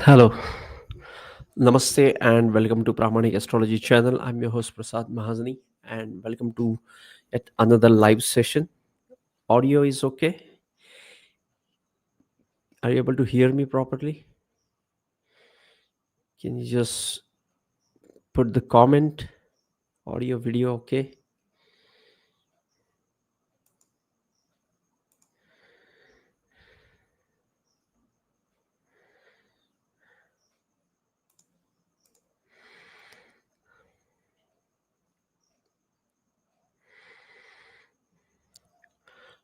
Hello, Namaste, and welcome to Pramanic Astrology channel. I'm your host Prasad Mahazani, and welcome to yet another live session. Audio is okay? Are you able to hear me properly? Can you just put the comment? Audio, video, okay?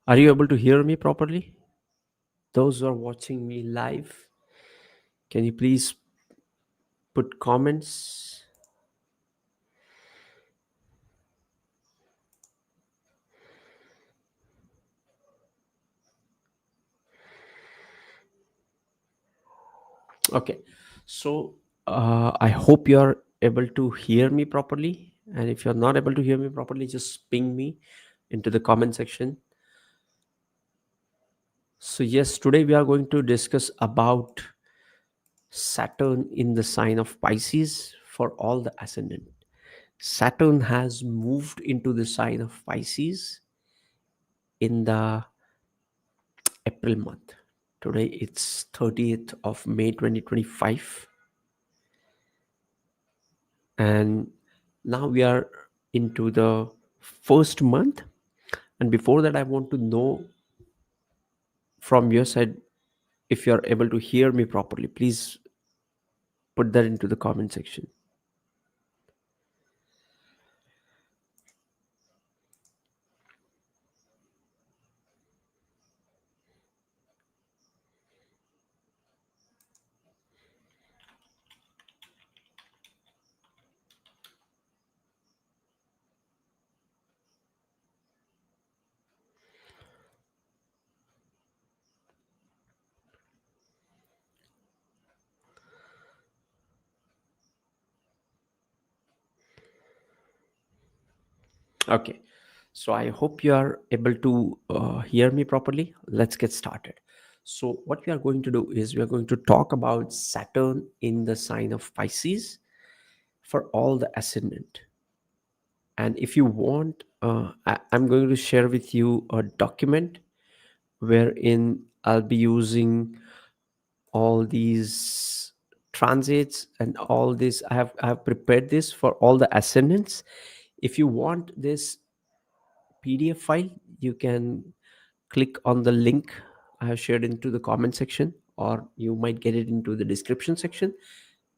Are you able to hear me properly? Those who are watching me live, can you please put comments? Okay, so I hope you're able to hear me properly. And if you're not able to hear me properly, just ping me into the comment section. So yes, today we are going to discuss about Saturn in the sign of Pisces for all the ascendant. Saturn has moved into the sign of Pisces in the April month. Today it's 30th of May 2025, and now we are into the first month. And before that, I want to know from your side, if you're able to hear me properly, please put that into the comment section. Okay, so I hope you are able to hear me properly. Let's get started. So what we are going to do is we are going to talk about Saturn in the sign of Pisces for all the ascendant. And if you want, I'm going to share with you a document wherein I'll be using all these transits and all this. I have prepared this for all the ascendants. If you want this PDF file, you can click on the link I have shared into the comment section, or you might get it into the description section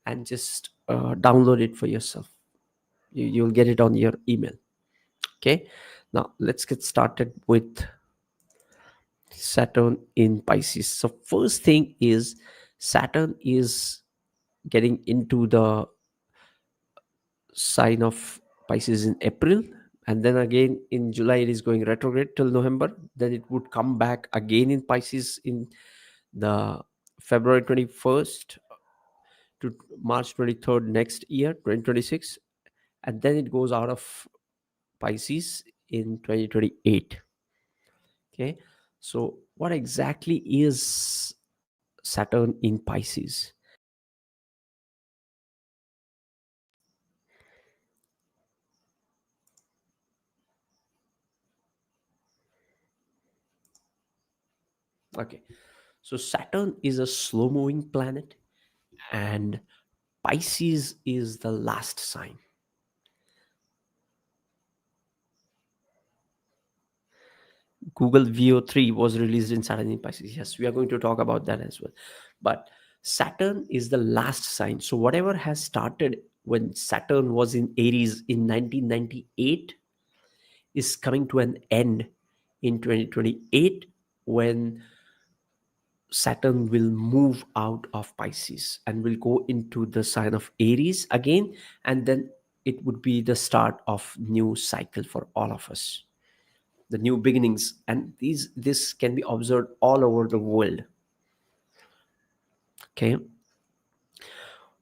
and just download it for yourself. You'll get it on your email. Okay, now let's get started with Saturn in Pisces. So, first thing is Saturn is getting into the sign of Pisces in April, and then again in July it is going retrograde till November. Then it would come back again in Pisces in the February 21st to March 23rd next year, 2026, and then it goes out of Pisces in 2028. Okay, so what exactly is Saturn in Pisces? Okay, so Saturn is a slow moving planet, and Pisces is the last sign. Google VO3 was released in Saturn in Pisces. Yes, we are going to talk about that as well. But Saturn is the last sign. So whatever has started when Saturn was in Aries in 1998 is coming to an end in 2028, when Saturn will move out of Pisces and will go into the sign of Aries again, and then it would be the start of new cycle for all of us, the new beginnings. And this can be observed all over the world. Okay,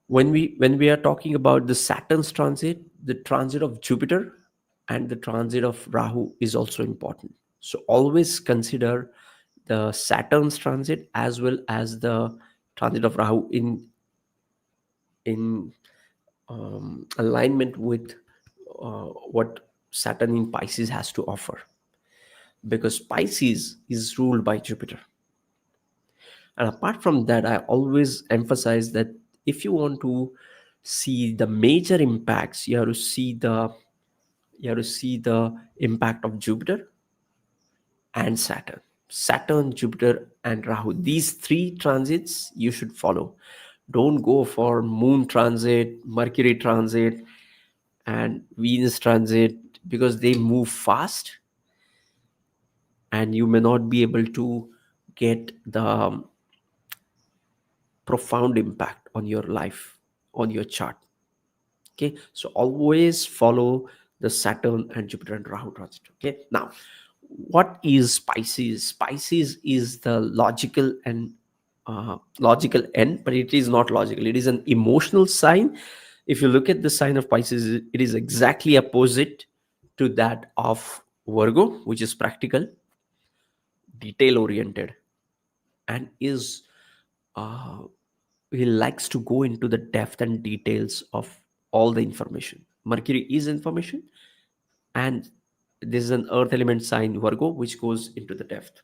when we are talking about the Saturn's transit, the transit of Jupiter and the transit of Rahu is also important. So always consider the Saturn's transit as well as the transit of Rahu in in alignment with what Saturn in Pisces has to offer, because Pisces is ruled by Jupiter. And apart from that, I always emphasize that if you want to see the major impacts, you have to see the impact of Jupiter and Saturn. Saturn, Jupiter, and Rahu. These three transits you should follow. Don't go for Moon transit, Mercury transit, and Venus transit, because they move fast and you may not be able to get the profound impact on your life, on your chart. Okay, so always follow the Saturn and Jupiter and Rahu transit. Okay, now what is Pisces? Pisces is the logical end, but it is not logical. It is an emotional sign. If you look at the sign of Pisces, it is exactly opposite to that of Virgo, which is practical, detail oriented, and is uh, he likes to go into the depth and details of all the information. Mercury is information, and this is an earth element sign, Virgo, which goes into the depth.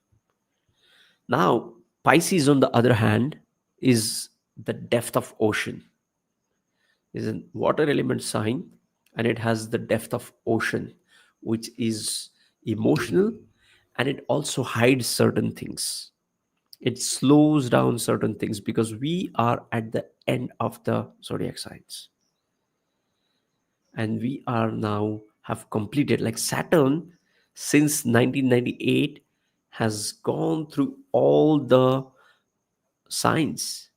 Now Pisces, on the other hand, is the depth of ocean. Is a water element sign, and it has the depth of ocean, which is emotional, and it also hides certain things. It slows down certain things because we are at the end of the zodiac signs, and we are now have completed, like Saturn since 1998 has gone through all the signs,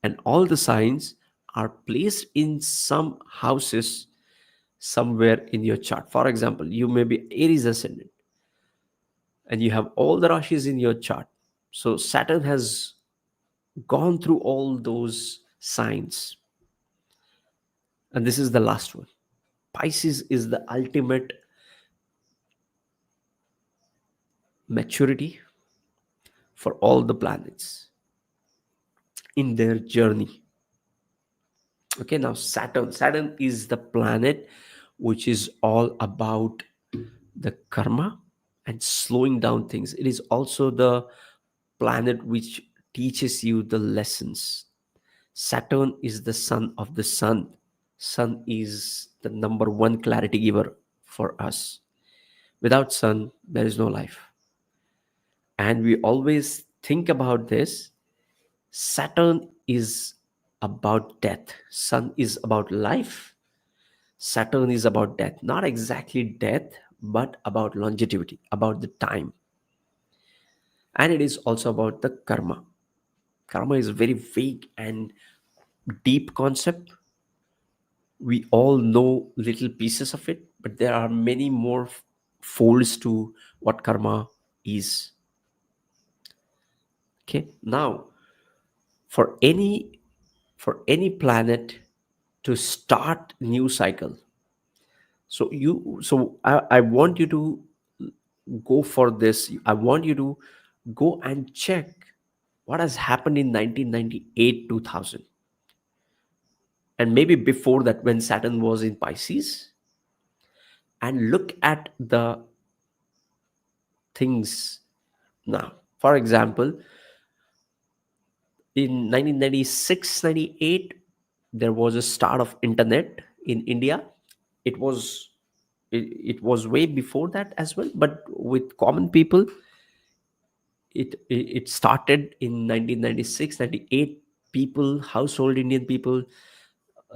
and all the signs are placed in some houses somewhere in your chart. For example, you may be Aries Ascendant and you have all the rashis in your chart. So Saturn has gone through all those signs, and this is the last one. Pisces is the ultimate maturity for all the planets in their journey. Okay, now Saturn is the planet which is all about the karma and slowing down things. It is also the planet which teaches you the lessons. Saturn is the son of the sun. Sun is the number one clarity giver for us. Without sun, there is no life. And we always think about this. Saturn is about death. Sun is about life. Saturn is about death. Not exactly death, but about longevity, about the time. And it is also about the karma. Karma is a very vague and deep concept. We all know little pieces of it, but there are many more folds to what karma is. Okay, now for any planet to start new cycle, I want you to go for this. I want you to go and check what has happened in 1998 2000, and maybe before that when Saturn was in Pisces, and look at the things now. For example, in 1996-98, there was a start of internet in India. It was it, it was way before that as well, but with common people, it started in 1996-98. People, household Indian people,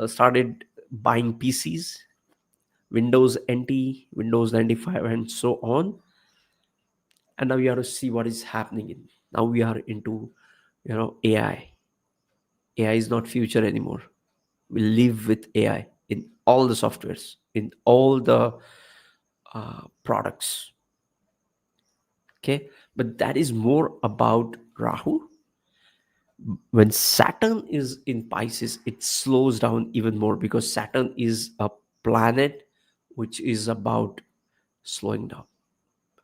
started buying PCs, Windows NT, Windows 95, and so on. And now we have to see what is happening in. Now we are into AI is not future anymore. We live with AI in all the softwares, in all the products. Okay, but that is more about Rahu. When Saturn is in Pisces, it slows down even more, because Saturn is a planet which is about slowing down,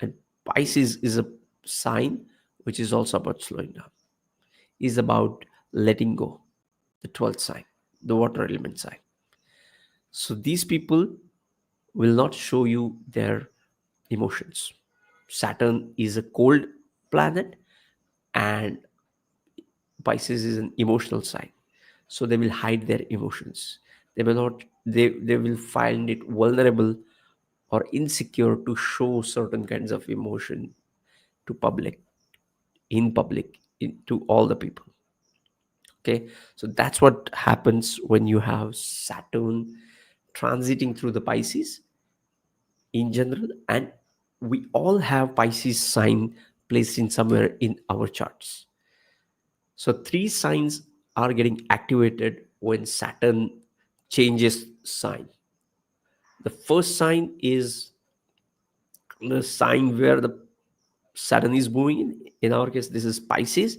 and Pisces is a sign which is also about slowing down, is about letting go, the 12th sign. the water element sign. So these people will not show you their emotions. Saturn is a cold planet, and Pisces is an emotional sign. So they will hide their emotions. They will not. They will find it vulnerable or insecure to show certain kinds of emotion to public, in public, to all the people. Okay, so that's what happens when you have Saturn transiting through the Pisces in general, and we all have Pisces sign placed in somewhere in our charts. So three signs are getting activated when Saturn changes sign. The first sign is the sign where the Saturn is moving in our case this is Pisces,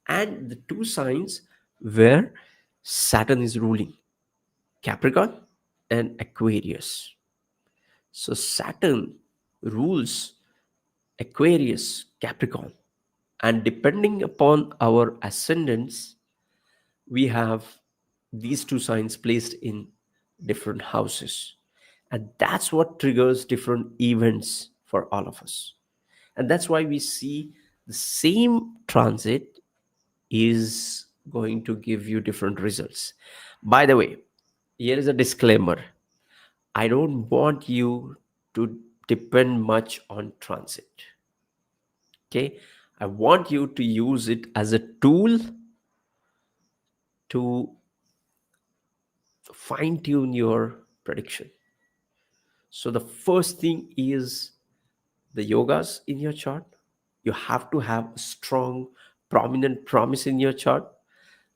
and the two signs where Saturn is ruling, Capricorn and Aquarius. So Saturn rules Aquarius, Capricorn, and depending upon our ascendants, we have these two signs placed in different houses. And that's what triggers different events for all of us. And that's why we see the same transit is going to give you different results. By the way, here is a disclaimer. I don't want you to depend much on transit. Okay? I want you to use it as a tool to fine tune your prediction. So the first thing is the yogas in your chart. You have to have a strong, prominent promise in your chart.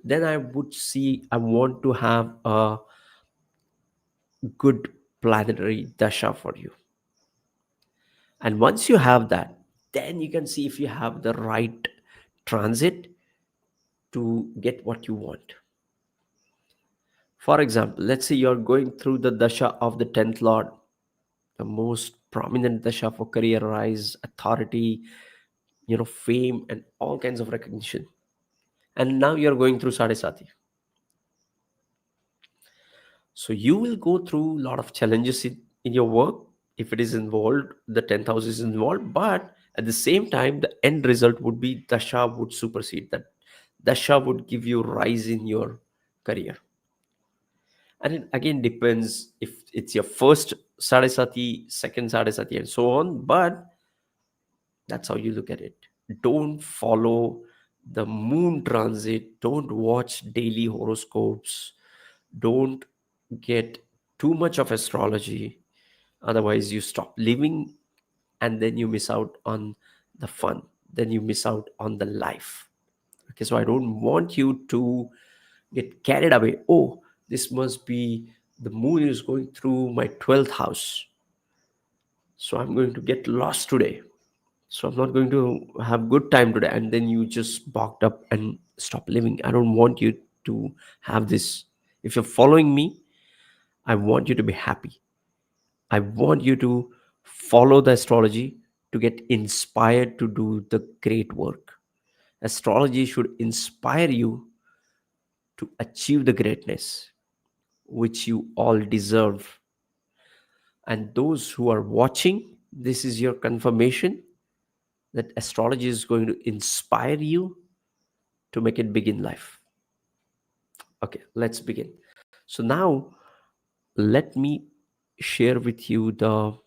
Then I want to have a good planetary dasha for you. And once you have that, then you can see if you have the right transit to get what you want. For example, let's say you're going through the dasha of the 10th lord, the most prominent dasha for career rise, authority, fame, and all kinds of recognition. And now you're going through Sadesati. So you will go through a lot of challenges in your work if it is involved, the 10th house is involved, but at the same time, the end result would be Dasha would supersede that. Dasha would give you rise in your career. And it again depends if it's your first Sadesati, second Sadesati, and so on, but that's how you look at it. Don't follow the moon transit, don't watch daily horoscopes, don't get too much of astrology, otherwise you stop living and then you miss out on the fun, then you miss out on the life. Okay, so I don't want you to get carried away. Oh, this must be the moon is going through my 12th house, so I'm going to get lost today, so I'm not going to have good time today, and then you just balked up and stop living. I don't want you to have this. If you're following me, I want you to be happy. I want you to follow the astrology to get inspired to do the great work. Astrology should inspire you to achieve the greatness which you all deserve. And those who are watching, this is your confirmation that astrology is going to inspire you to make it big in life. Okay, let's begin. So now let me share with you the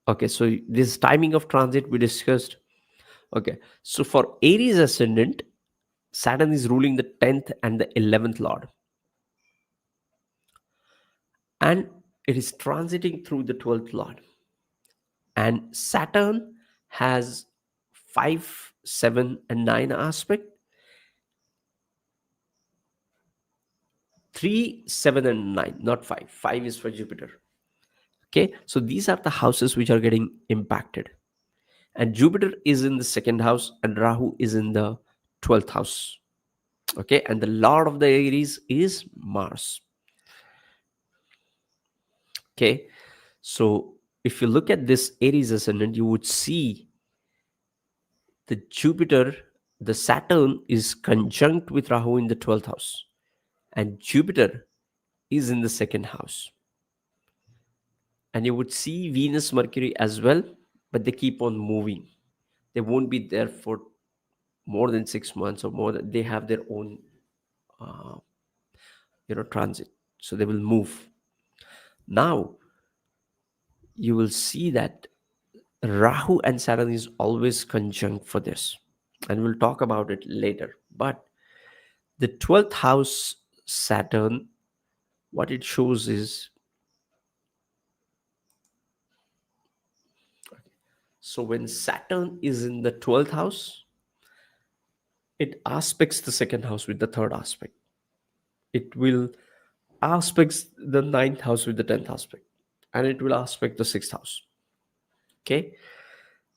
okay, so this timing of transit we discussed. Okay, so for Aries Ascendant, Saturn is ruling the 10th and the 11th lord, and it is transiting through the 12th lord. And Saturn has 5, 7, and 9 aspect. 3, 7, and 9, not 5. 5 is for Jupiter. Okay, so these are the houses which are getting impacted. And Jupiter is in the second house, and Rahu is in the 12th house. Okay, and the lord of the Aries is Mars. Okay, so if you look at this Aries ascendant, you would see the Jupiter the Saturn is conjunct with Rahu in the 12th house, and Jupiter is in the second house. And you would see Venus, Mercury as well, but they keep on moving. They won't be there for more than 6 months or more. They have their own, uh, transit. So they will move. Now you will see that Rahu and Saturn is always conjunct for this, and we'll talk about it later. But the 12th house Saturn, what it shows is, so when Saturn is in the 12th house, it aspects the second house with the third aspect. It will aspects the ninth house with the 10th aspect, and it will aspect the sixth house. Okay,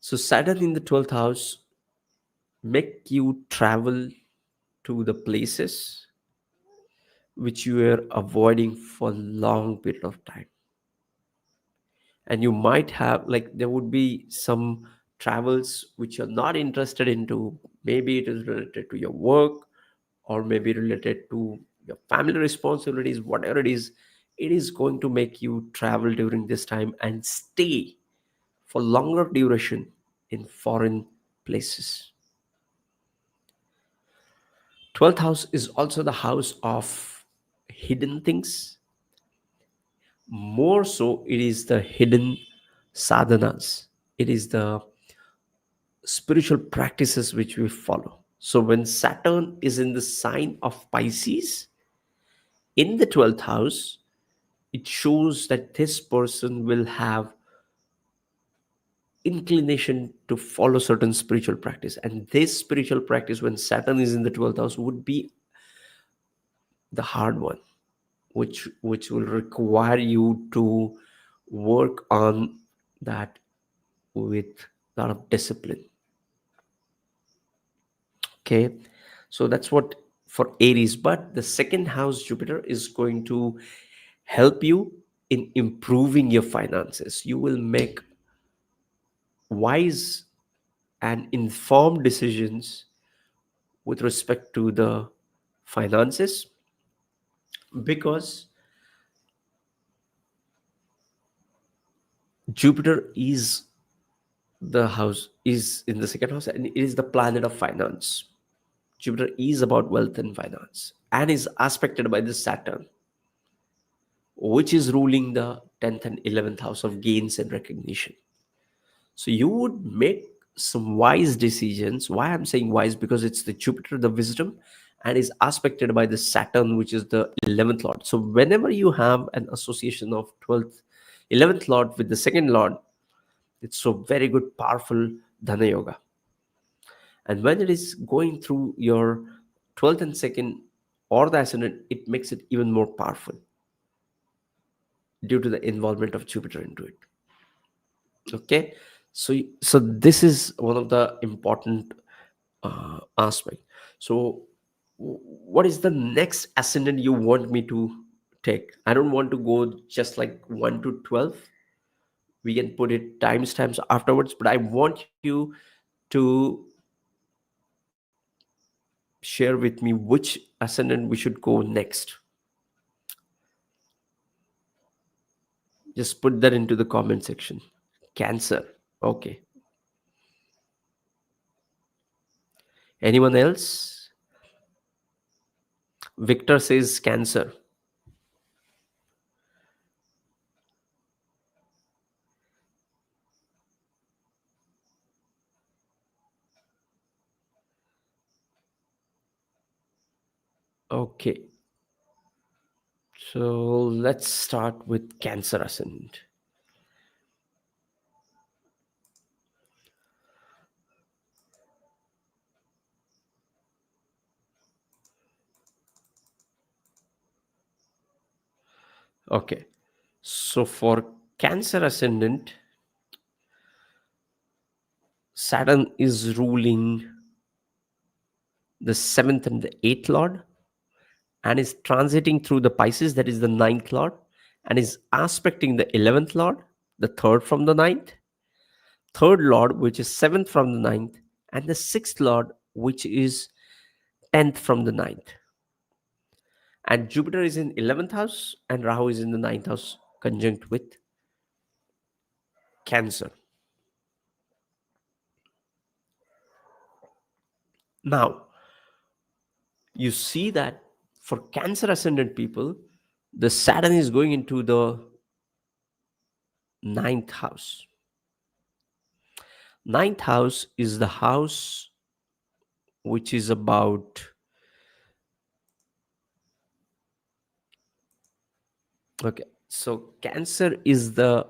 so Saturn in the 12th house make you travel to the places which you were avoiding for a long period of time. And you might have, like, there would be some travels which you're not interested into. Maybe it is related to your work, or maybe related to your family responsibilities. Whatever it is going to make you travel during this time and stay for longer duration in foreign places. 12th house is also the house of hidden things. More so, it is the hidden sadhanas. It is the spiritual practices which we follow. So when Saturn is in the sign of Pisces in the 12th house, it shows that this person will have inclination to follow certain spiritual practice. And this spiritual practice, when Saturn is in the 12th house, would be the hard one, which will require you to work on that with a lot of discipline. Okay, so that's what for Aries. But the second house Jupiter is going to help you in improving your finances. You will make wise and informed decisions with respect to the finances, because Jupiter is in the second house, and it is the planet of finance. Jupiter is about wealth and finance, and is aspected by the Saturn, which is ruling the 10th and 11th house of gains and recognition. So you would make some wise decisions. Why I'm saying wise? Because it's the Jupiter, the wisdom, and is aspected by the Saturn, which is the 11th lord. So whenever you have an association of 12th, 11th lord with the second lord, it's so very good, powerful Dhana Yoga. And when it is going through your 12th and second or the ascendant, it makes it even more powerful due to the involvement of Jupiter into it. Okay, so this is one of the important aspect. So what is the next ascendant you want me to take? I don't want to go just like 1 to 12. We can put it times afterwards, but I want you to share with me which ascendant we should go next. Just put that into the comment section. Cancer. Okay. Anyone else? Victor says Cancer. Okay. So let's start with Cancer Ascendant. Okay. So for Cancer Ascendant, Saturn is ruling the 7th and the 8th lord, and is transiting through the Pisces, that is the 9th lord, and is aspecting the 11th lord, the third from the 9th, third lord, which is 7th from the 9th, and the 6th lord, which is 10th from the ninth. And Jupiter is in 11th house and Rahu is in the ninth house conjunct with Cancer. Now, you see that for Cancer ascendant people, the Saturn is going into the ninth house. Ninth house is the house which is about, okay, so Cancer is the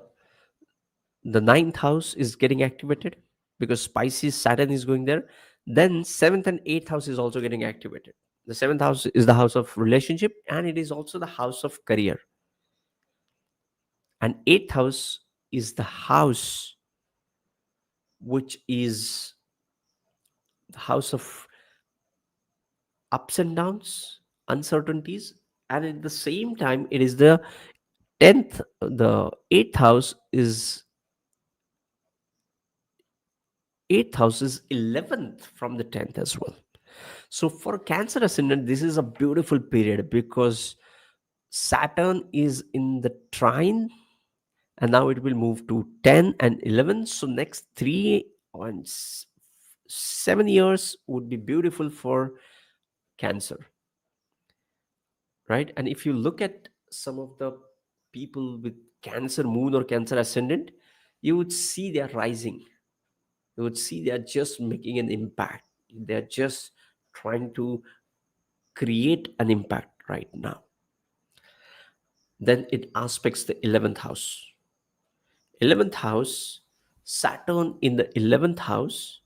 ninth house is getting activated because Pisces Saturn is going there. Then seventh and eighth house is also getting activated. The seventh house is the house of relationship and it is also the house of career. And eighth house is the house which is the house of ups and downs, uncertainties. And at the same time, it is the 10th, the eighth house is 11th from the 10th as well. So for Cancer ascendant, this is a beautiful period because Saturn is in the trine and now it will move to 10 and 11. So next 7 years would be beautiful for Cancer, right? And if you look at some of the people with Cancer moon or Cancer ascendant, you would see they're rising. You would see they're just making an impact. They're just trying to create an impact right now. Then it aspects the 11th house. 11th house, Saturn in the 11th house,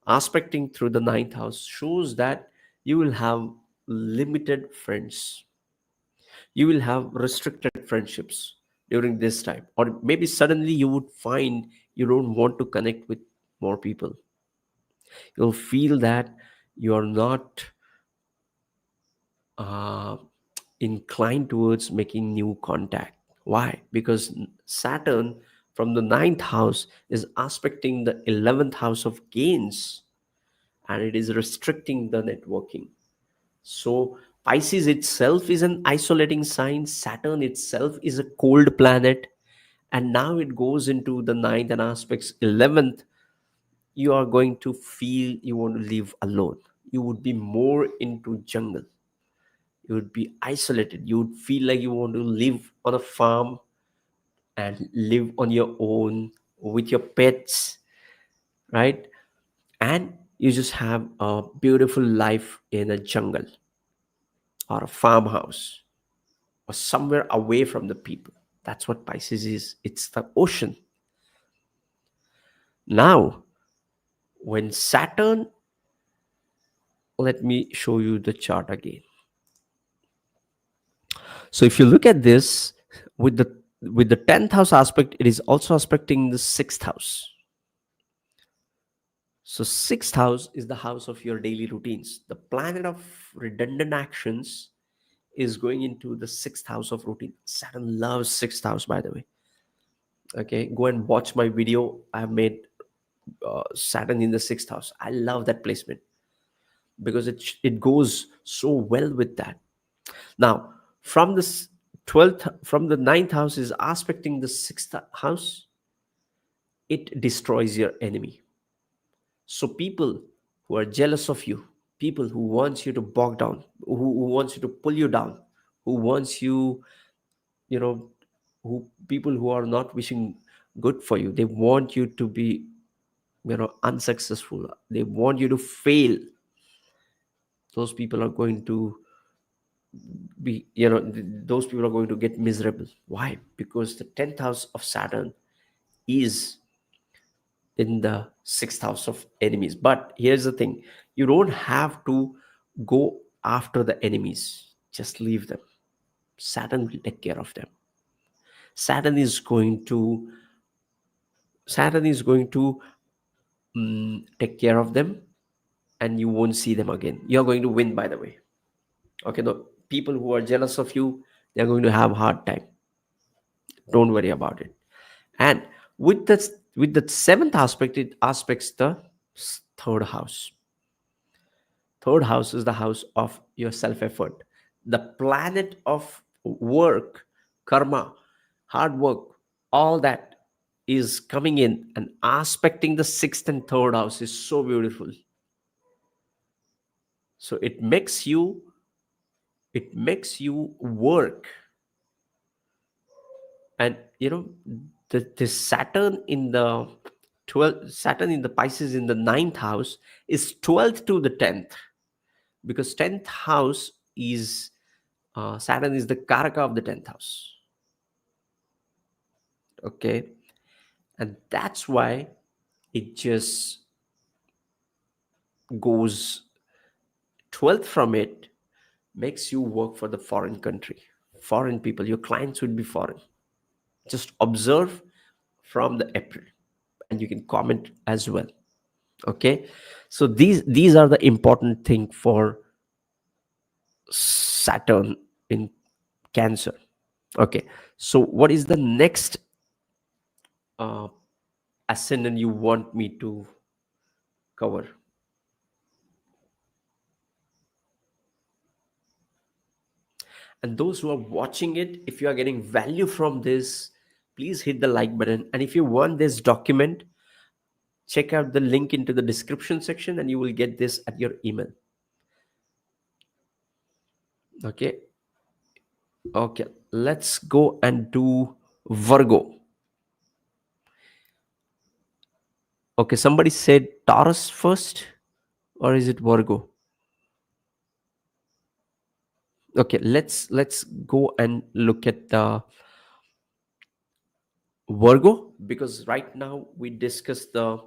aspecting through the ninth house, shows that you will have limited friends. You will have restricted friendships during this time. Or maybe suddenly you would find you don't want to connect with more people. You'll feel that you're not uh, inclined towards making new contact. Why? Because Saturn from the ninth house is aspecting the 11th house of gains and it is restricting the networking. So Pisces itself is an isolating sign, Saturn itself is a cold planet, and now it goes into the ninth and aspects 11th. You are going to feel you want to live alone. You would be more into jungle. You would be isolated. You would feel like you want to live on a farm and live on your own with your pets, right? And you just have a beautiful life in a jungle or a farmhouse or somewhere away from the people. That's what Pisces is. It's the ocean. Now, when Saturn, let me show you the chart again. So if you look at this with the 10th house aspect, it is also aspecting the 6th house. So 6th house is the house of your daily routines. The planet of redundant actions is going into the 6th house of routine. Saturn loves 6th house, by the way. Okay, go and watch my video. I have made Saturn in the 6th house. I love that placement because it goes so well with that. Now, from the 12th, from the 9th house is aspecting the 6th house, it destroys your enemy. So people who are jealous of you, people who wants you to bog down, who wants you to pull you down, who wants you, you know, who people who are not wishing good for you, they want you to be, unsuccessful. They want you to fail. Those people are going to be, those people are going to get miserable. Why? Because the 10th house of Saturn is in the 6th house of enemies. But here's the thing, you don't have to go after the enemies, just leave them. Saturn will take care of them. saturn is going to Saturn is going to take care of them, and you won't see them again. You're going to win, by the way. Okay, the people who are jealous of you, they're going to have a hard time. Don't worry about it. And with the seventh aspect, it aspects the third house. Third house is the house of your self effort. The planet of work, karma, hard work, all that is coming in and aspecting the sixth and third house is so beautiful. So it makes you work. And the Saturn in the 12th, Saturn in the Pisces in the ninth house is 12th to the 10th, because 10th house is Saturn is the karaka of the 10th house. Okay, and that's why it just goes 12th from it, makes you work for the foreign country, foreign people. Your clients would be foreign. Just observe from the April, and you can comment as well. Okay, so these are the important thing for Saturn in Cancer. Okay, so what is the next uh, ascendant you want me to cover? And those who are watching it, if you are getting value from this, please hit the like button. And if you want this document, check out the link into the description section and you will get this at your email. Okay, okay, let's go and do Virgo. Okay, somebody said Taurus first, or is it Virgo? Okay, let's go and look at the Virgo, because right now we discussed the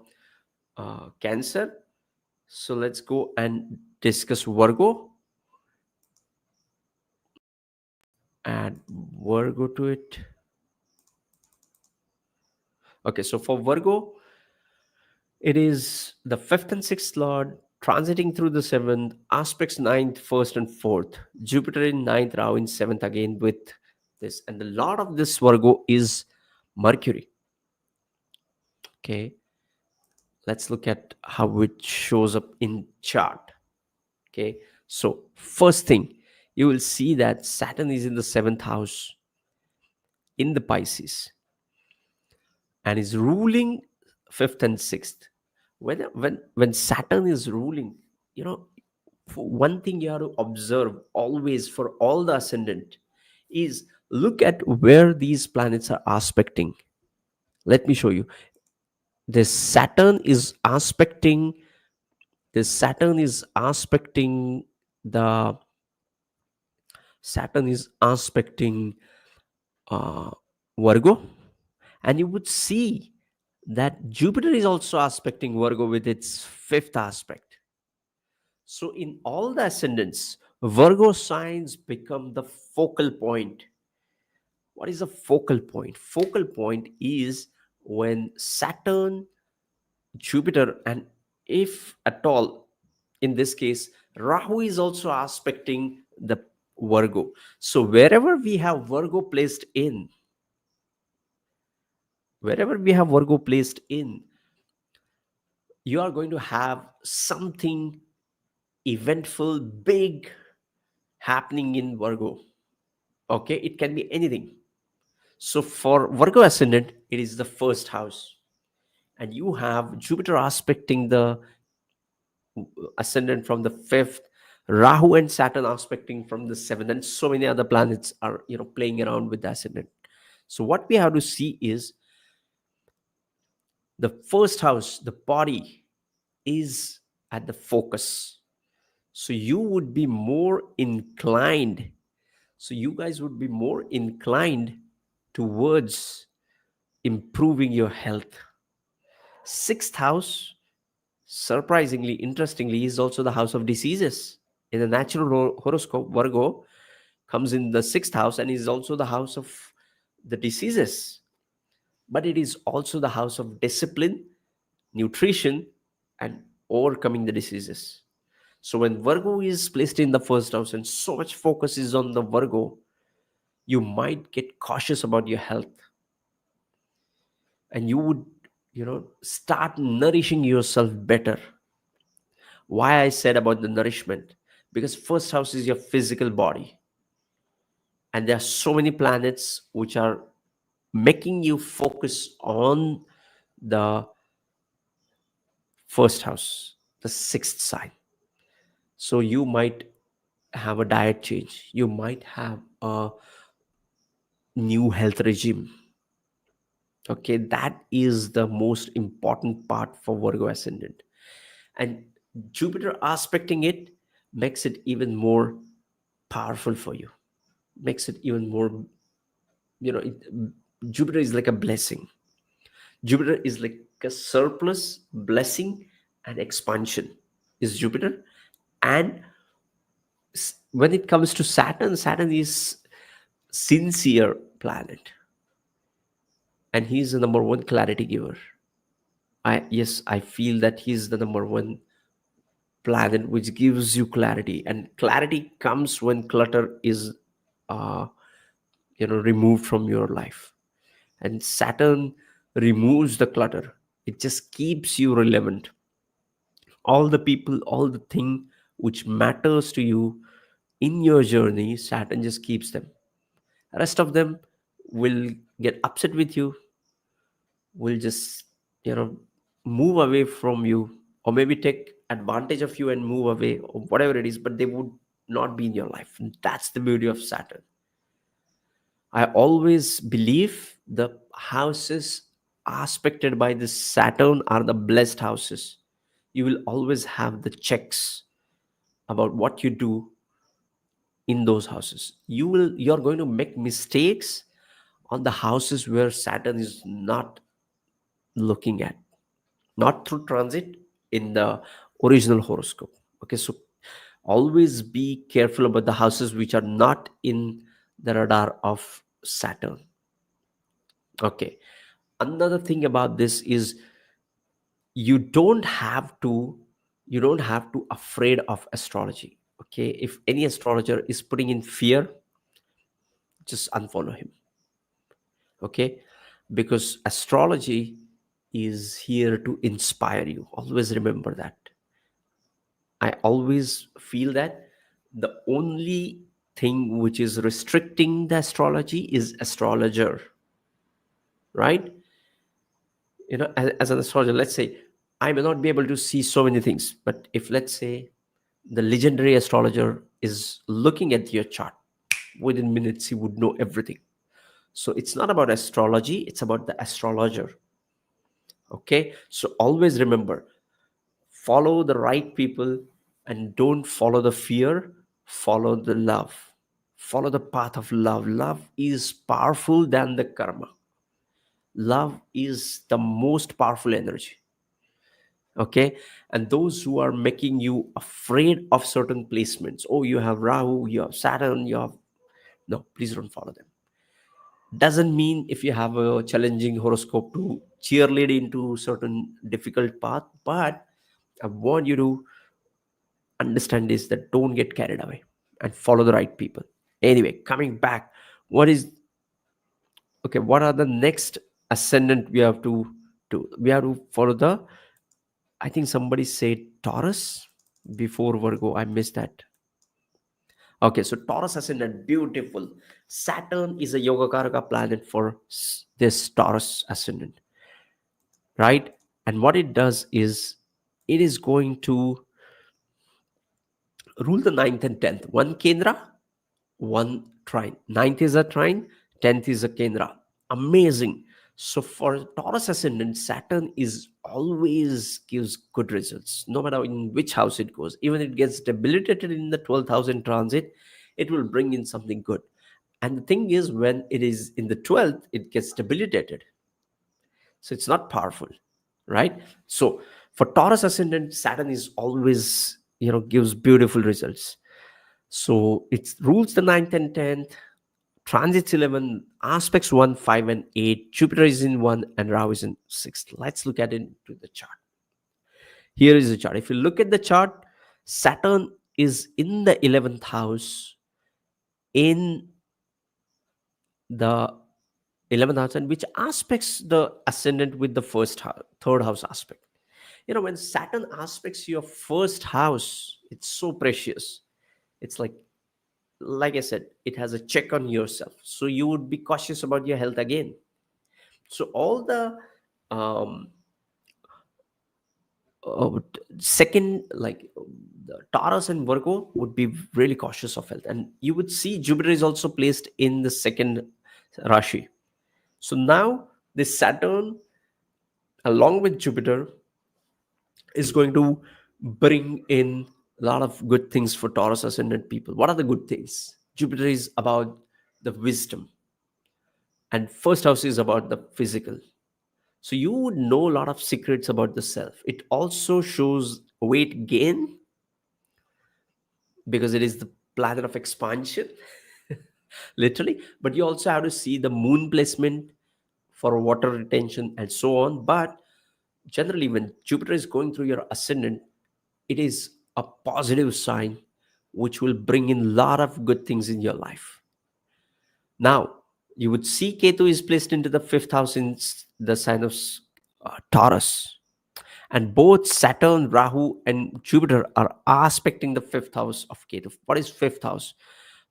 Cancer. So let's go and discuss Virgo. Add Virgo to it. Okay, so for Virgo, it is the fifth and sixth lord transiting through the seventh, aspects ninth, first, and fourth. Jupiter in ninth, Rahu in seventh again with this. And the lord of this Virgo is Mercury. Okay, let's look at how it shows up in chart. Okay, so first thing, you will see that Saturn is in the seventh house in the Pisces and is ruling fifth and sixth. When Saturn is ruling, you know, for one thing you have to observe always for all the ascendant is look at where these planets are aspecting. Let me show you. This Saturn is aspecting. This Saturn is aspecting the Saturn is aspecting uh, Virgo, and you would see that Jupiter is also aspecting Virgo with its fifth aspect. So, in all the ascendants, Virgo signs become the focal point. What is a focal point? Focal point is when Saturn, Jupiter, and if at all, in this case, Rahu is also aspecting the Virgo. So, wherever we have Virgo placed in, you are going to have something eventful, big happening in Virgo. Okay, it can be anything. So for Virgo Ascendant, it is the first house, and you have Jupiter aspecting the Ascendant from the fifth, Rahu and Saturn aspecting from the seventh, and so many other planets are playing around with the Ascendant. So what we have to see is the first house, the body, is at the focus. So you would be more inclined. So you guys would be more inclined towards improving your health. Sixth house, surprisingly, interestingly, is also the house of diseases. In the natural horoscope, Virgo comes in the sixth house and is also the house of the diseases. But it is also the house of discipline, nutrition, and overcoming the diseases. So when Virgo is placed in the first house and so much focus is on the Virgo, you might get cautious about your health, and you would start nourishing yourself better. Why I said about the nourishment? Because first house is your physical body, and there are so many planets which are making you focus on the first house, the sixth sign. So you might have a diet change, you might have a new health regime. Okay, that is the most important part for Virgo Ascendant. And Jupiter aspecting it makes it even more powerful for you, makes it even more, it, Jupiter is like a blessing. Jupiter is like a surplus, blessing, and expansion is Jupiter. And when it comes to Saturn, Saturn is sincere planet, and he's the number one clarity giver. I feel that he's the number one planet which gives you clarity, and clarity comes when clutter is uh, removed from your life. And Saturn removes the clutter. It just keeps you relevant. All the people, all the thing which matters to you in your journey, Saturn just keeps them. The rest of them will get upset with you, will just you know move away from you, or maybe take advantage of you and move away, or whatever it is, but they would not be in your life. And that's the beauty of Saturn. I always believe the houses aspected by this Saturn are the blessed houses. You will always have the checks about what you do in those houses. You're going to make mistakes on the houses where Saturn is not looking at, not through transit in the original horoscope. Okay, so always be careful about the houses which are not in the radar of Saturn. Okay, another thing about this is you don't have to afraid of astrology. Okay, if any astrologer is putting in fear, just unfollow him. Okay, because astrology is here to inspire you. Always remember that. I always feel that the only thing which is restricting the astrology is astrologer, right? As an astrologer, let's say I may not be able to see so many things, but if, let's say, the legendary astrologer is looking at your chart, within minutes he would know everything. So it's not about astrology, it's about the astrologer. Okay, so always remember, follow the right people, and don't follow the fear, follow the love, follow the path of love. Love is powerful than the karma. Love is the most powerful energy. Okay, and those who are making you afraid of certain placements, oh, you have Rahu, you have Saturn, you have, no, please don't follow them. Doesn't mean if you have a challenging horoscope to cheerlead into certain difficult path, but I want you to understand is that don't get carried away and follow the right people. Anyway, coming back, what is okay, what are the next ascendant we have to do? We have to follow the, I think somebody said Taurus before Virgo. I missed that. Okay, so Taurus Ascendant, beautiful. Saturn is a Yogakaraka planet for this Taurus Ascendant, right? And what it does is it is going to rule the ninth and 10th. One Kendra, one trine. Ninth is a trine, 10th is a Kendra. Amazing. So for Taurus Ascendant, Saturn is always gives good results, no matter in which house it goes. Even it gets debilitated in the 12th house in transit, it will bring in something good. And the thing is, when it is in the 12th, it gets debilitated. So it's not powerful, right? So for Taurus Ascendant, Saturn is always, gives beautiful results. So it rules the ninth and 10th, transits 11, aspects 1, 5, and 8. Jupiter is in 1 and Rahu is in 6. Let's look at it into the chart. Here is the chart. If you look at the chart, Saturn is in the 11th house, in the 11th house, and which aspects the ascendant with the third house aspect. When Saturn aspects your first house, it's so precious. It's like I said, it has a check on yourself. So you would be cautious about your health again. So all the um, second, the Taurus and Virgo would be really cautious of health. And you would see Jupiter is also placed in the second Rashi. So now this Saturn, along with Jupiter, is going to bring in a lot of good things for Taurus Ascendant people. What are the good things? Jupiter is about the wisdom, and first house is about the physical. So you would know a lot of secrets about the self. It also shows weight gain because it is the planet of expansion, literally. But you also have to see the moon placement for water retention and so on. But generally, when Jupiter is going through your ascendant, it is a positive sign which will bring in a lot of good things in your life. Now, you would see Ketu is placed into the fifth house in the sign of Taurus. And both Saturn, Rahu, and Jupiter are aspecting the fifth house of Ketu. What is fifth house?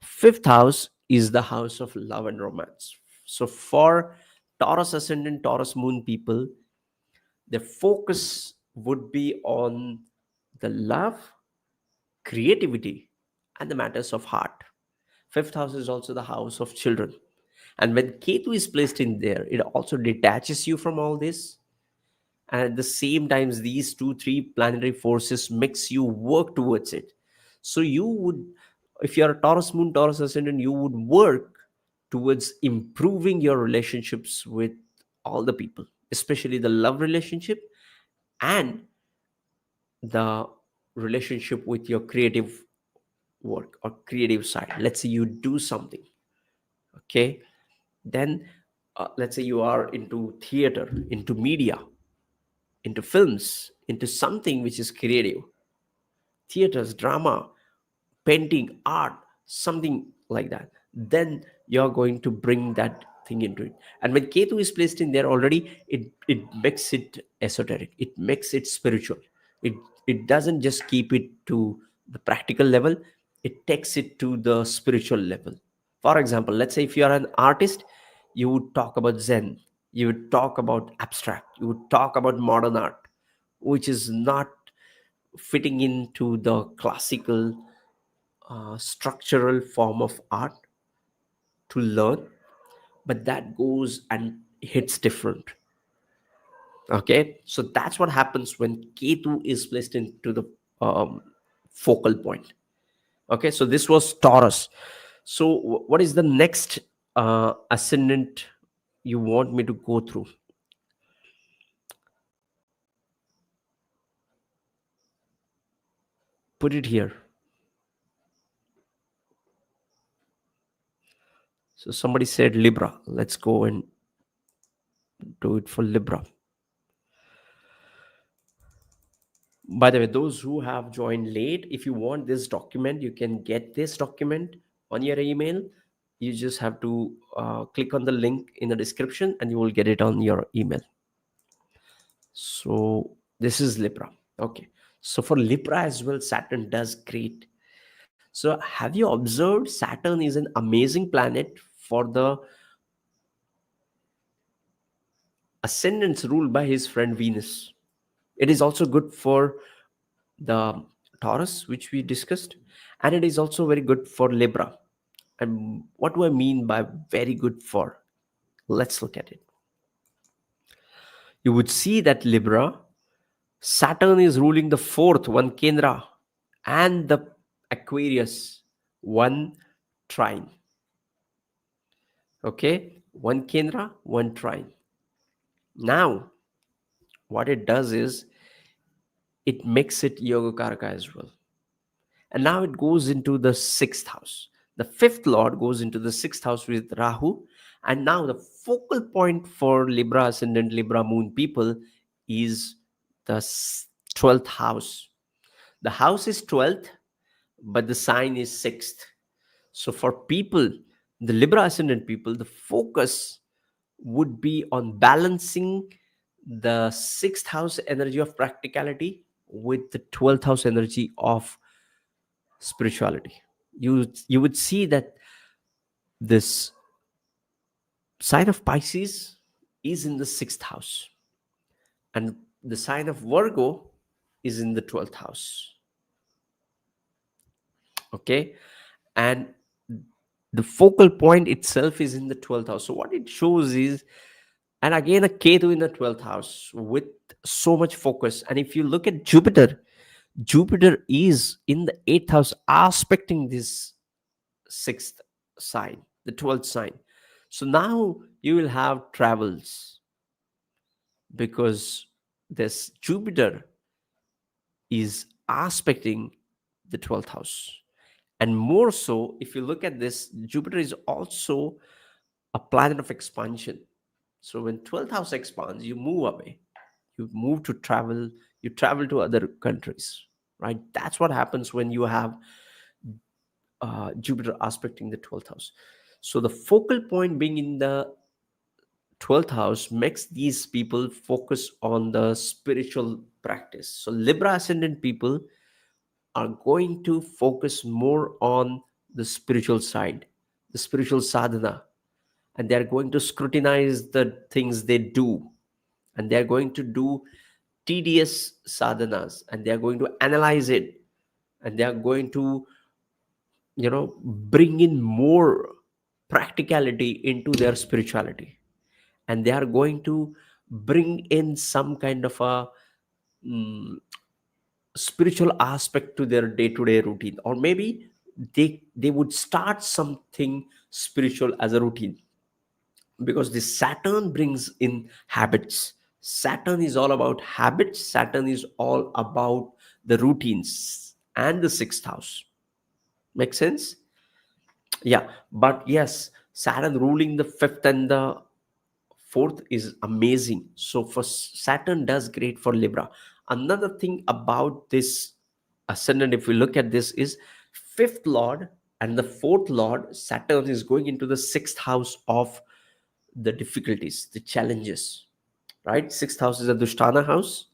Fifth house is the house of love and romance. So for Taurus Ascendant, Taurus Moon people, their focus would be on the love, creativity, and the matters of heart. Fifth house is also the house of children. And when Ketu is placed in there, it also detaches you from all this. And at the same times, these two, three planetary forces makes you work towards it. So you would, if you're a Taurus Moon, Taurus Ascendant, you would work towards improving your relationships with all the people, especially the love relationship and the relationship with your creative work or creative side. Let's say you do something, okay? Then let's say you are into theater, into media, into films, into something which is creative, theaters, drama, painting, art, something like that. Then you're going to bring that thing into it. And when Ketu is placed in there already, it makes it esoteric, it makes it spiritual. It doesn't just keep it to the practical level, it takes it to the spiritual level. For example, let's say if you are an artist, you would talk about Zen, you would talk about abstract, you would talk about modern art, which is not fitting into the classical structural form of art to learn, but that goes and hits different. Okay, so that's what happens when Ketu is placed into the um, focal point. Okay, so this was Taurus. So what is the next ascendant you want me to go through? Put it here. So somebody said Libra. Let's go and do it for Libra. By the way, those who have joined late, if you want this document, you can get this document on your email. You just have to click on the link in the description and you will get it on your email. So this is Libra. Okay, so for Libra as well, Saturn does great. So have you observed Saturn is an amazing planet for the ascendants ruled by his friend Venus. It is also good for the Taurus, which we discussed, and it is also very good for Libra. And what do I mean by very good for? Let's look at it. You would see that Libra, Saturn is ruling the fourth, one Kendra, and the Aquarius, one trine. Okay, one Kendra, one trine. Now, what it does is it makes it Yogakaraka as well. And now it goes into the sixth house. The fifth lord goes into the sixth house with Rahu. And now the focal point for Libra Ascendant, Libra Moon people is the 12th house. The house is 12th, but the sign is 6th. So for people, the Libra Ascendant people, the focus would be on balancing the 6th house energy of practicality with the 12th house energy of spirituality. You would see that this sign of Pisces is in the 6th house, and the sign of Virgo is in the 12th house. Okay, and the focal point itself is in the 12th house. So what it shows is, and again, a Ketu in the 12th house with so much focus. And if you look at Jupiter is in the 8th house, aspecting this 6th sign, the 12th sign. So now you will have travels, because this Jupiter is aspecting the 12th house. And more so, if you look at this, Jupiter is also a planet of expansion. So when 12th house expands, you move away, you move to travel, you travel to other countries, right? That's what happens when you have Jupiter aspecting the 12th house. So the focal point being in the 12th house makes these people focus on the spiritual practice. So Libra Ascendant people are going to focus more on the spiritual side, the spiritual sadhana, and they're going to scrutinize the things they do, and they're going to do tedious sadhanas, and they're going to analyze it, and they're going to bring in more practicality into their spirituality, and they are going to bring in some kind of a mm, spiritual aspect to their day-to-day routine, or maybe they would start something spiritual as a routine, because the Saturn brings in habits. Saturn is all about habits. Saturn is all about the routines and the 6th house. Make sense? Yeah, but yes, Saturn ruling the 5th and the 4th is amazing. So for Saturn does great for Libra. Another thing about this ascendant, if we look at this, is 5th lord and the 4th lord Saturn is going into the 6th house of the difficulties, the challenges, right? 6th house is a Dushtana house,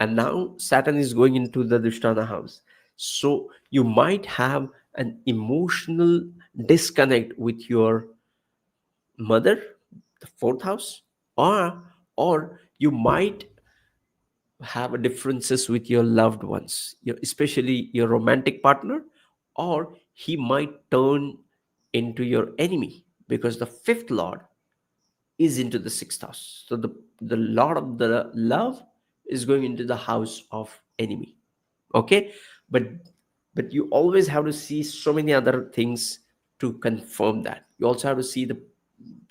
and now Saturn is going into the Dushtana house. So you might have an emotional disconnect with your mother, the 4th house, or you might have differences with your loved ones, especially your romantic partner, or he might turn into your enemy, because the 5th lord is into the 6th house. So the lord of the love is going into the house of enemy. Okay, but you always have to see so many other things to confirm that. You also have to see the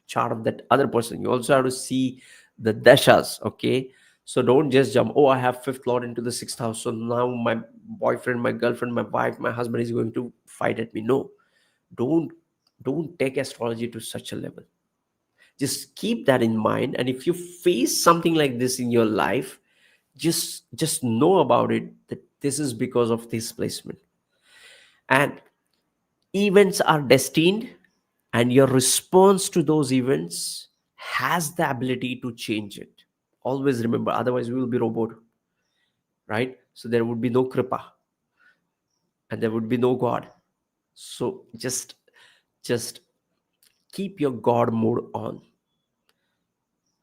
chart of that other person. You also have to see the dashas. Okay, so don't just jump, oh, I have 5th lord into the 6th house, so now my boyfriend, my girlfriend, my wife, my husband is going to fight at me. No, don't take astrology to such a level. Just keep that in mind, and if you face something like this in your life, just know about it, that this is because of this placement. And events are destined, and your response to those events has the ability to change it. Always remember, otherwise we will be robot, right? So there would be no kripa, and there would be no god. So just keep your god mode on.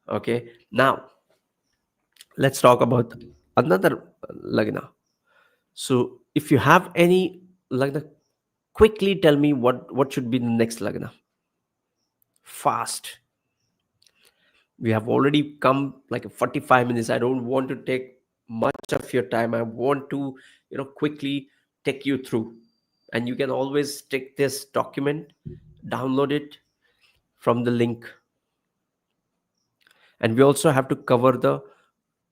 Okay, now let's talk about another lagna. So if you have any lagna, quickly tell me what should be the next lagna. Fast. We have already come like 45 minutes. I don't want to take much of your time. I want to quickly take you through, and you can always take this document, download it from the link, and we also have to cover the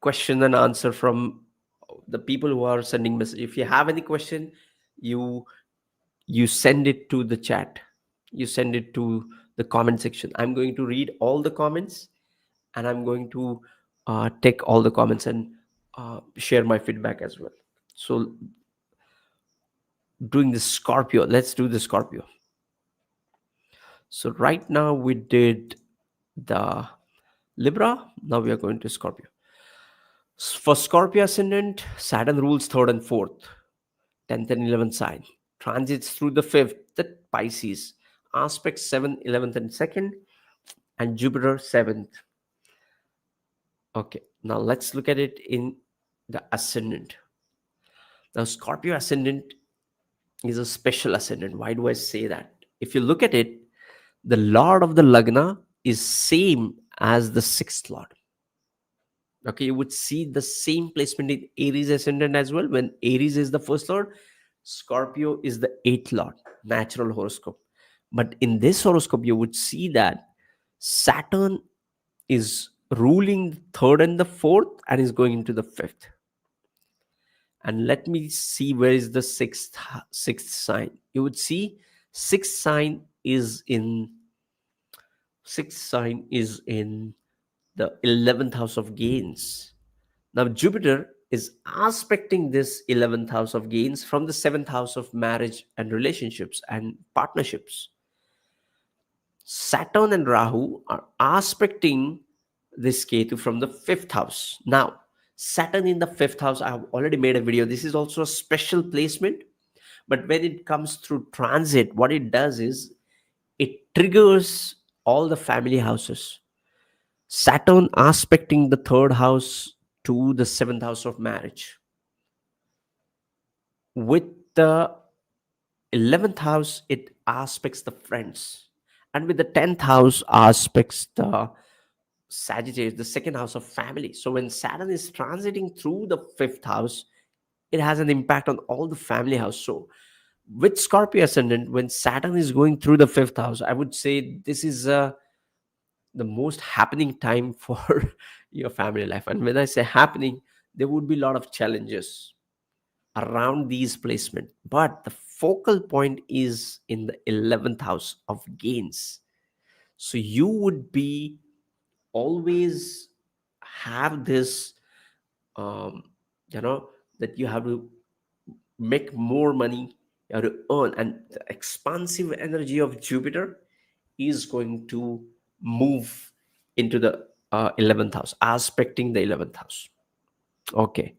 question and answer from the people who are sending message. If you have any question, you send it to the chat, you send it to the comment section. I'm going to read all the comments, and I'm going to take all the comments and share my feedback as well. So doing the Scorpio, let's do the Scorpio. So right now we did the Libra. Now we are going to Scorpio. For Scorpio Ascendant, Saturn rules third and fourth, 10th and 11th sign. Transits through the fifth, the Pisces. Aspects 7th, 11th, and 2nd, and Jupiter 7th. Okay, now let's look at it in the Ascendant. Now, Scorpio Ascendant is a special ascendant. Why do I say that? If you look at it, the Lord of the Lagna is same as the sixth Lord. Okay, you would see the same placement in Aries Ascendant as well. When Aries is the first Lord, Scorpio is the eighth Lord, natural horoscope. But in this horoscope, you would see that Saturn is ruling the third and the fourth and is going into the fifth. And let me see where is the sixth sign. You would see sixth sign is in the 11th house of gains. Now Jupiter is aspecting this 11th house of gains from the 7th house of marriage and relationships and partnerships. Saturn and Rahu are aspecting this Ketu from the 5th house. Now, Saturn in the 5th house, I have already made a video. This is also a special placement. But when it comes through transit, what it does is it triggers all the family houses. Saturn aspecting the 3rd house to the 7th house of marriage. With the 11th house, it aspects the friends. And with the 10th house, aspects the Sagittarius, the 2nd house of family. So when Saturn is transiting through the 5th house, it has an impact on all the family house. So with Scorpio Ascendant, when Saturn is going through the 5th house, I would say this is the most happening time for your family life. And when I say happening, there would be a lot of challenges around these placement, but the focal point is in the 11th house of gains. So you would be always have this um, you know that you have to make more money, you have to earn, and the expansive energy of Jupiter is going to move into the 11th house, aspecting the 11th house. Okay,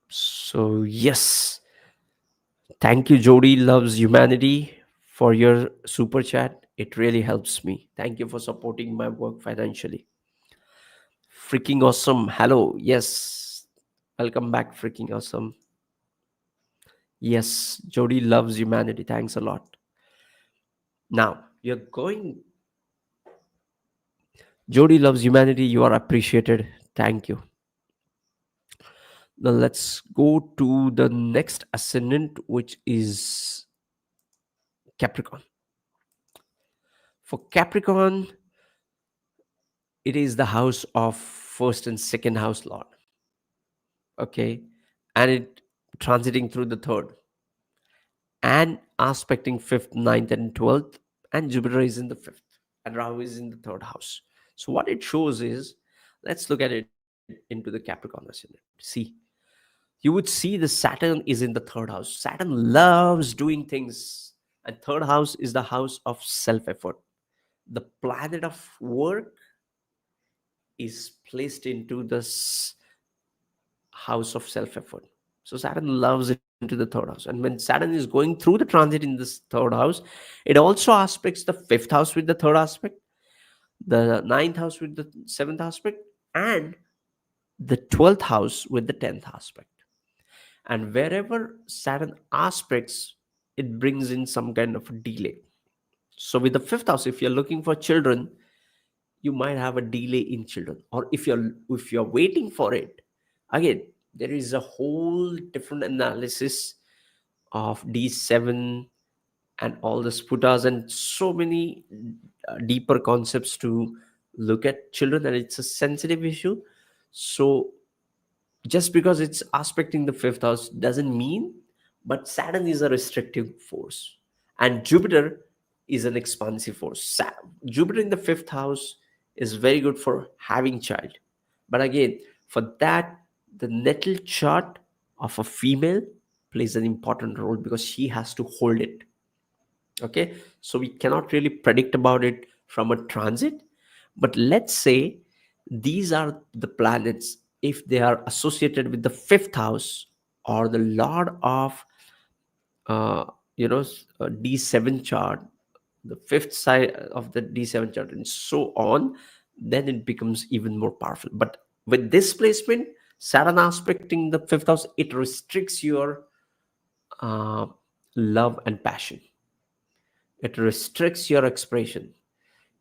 so yes, thank you, Jody Loves Humanity, for your super chat. It really helps me. Thank you for supporting my work financially. Freaking awesome. Hello. Yes. Welcome back, freaking awesome. Yes, Jody Loves Humanity. Thanks a lot. Now, you're going. Jody Loves Humanity. You are appreciated. Thank you. Now, let's go to the next ascendant, which is Capricorn. For Capricorn, it is the house of first and second house lord. Okay, and it transiting through the third and aspecting fifth, ninth, and 12th, and Jupiter is in the fifth and Rahu is in the third house. So what it shows is, let's look at it into the Capricorn Ascendant. See, you would see the Saturn is in the third house. Saturn loves doing things, and third house is the house of self effort. The planet of work is placed into this house of self effort. So Saturn loves into the third house. And when Saturn is going through the transit in this third house, it also aspects the fifth house with the third aspect, the ninth house with the seventh aspect, and the 12th house with the 10th aspect. And wherever Saturn aspects, it brings in some kind of a delay. So with the fifth house, if you're looking for children, you might have a delay in children. Or if you're waiting for it, again, there is a whole different analysis of D7 and all the sputas and so many deeper concepts to look at children, and it's a sensitive issue. So just because it's aspecting the fifth house doesn't mean, but Saturn is a restrictive force and Jupiter is an expansive force. Jupiter in the fifth house is very good for having child, but again, for that, the natal chart of a female plays an important role because she has to hold it. Okay, so we cannot really predict about it from a transit. But let's say these are the planets, if they are associated with the fifth house or the lord of uh, D7 chart, the fifth side of the D7 chart, and so on, then it becomes even more powerful. But with this placement, Saturn aspecting the fifth house, it restricts your uh, love and passion. It restricts your expression.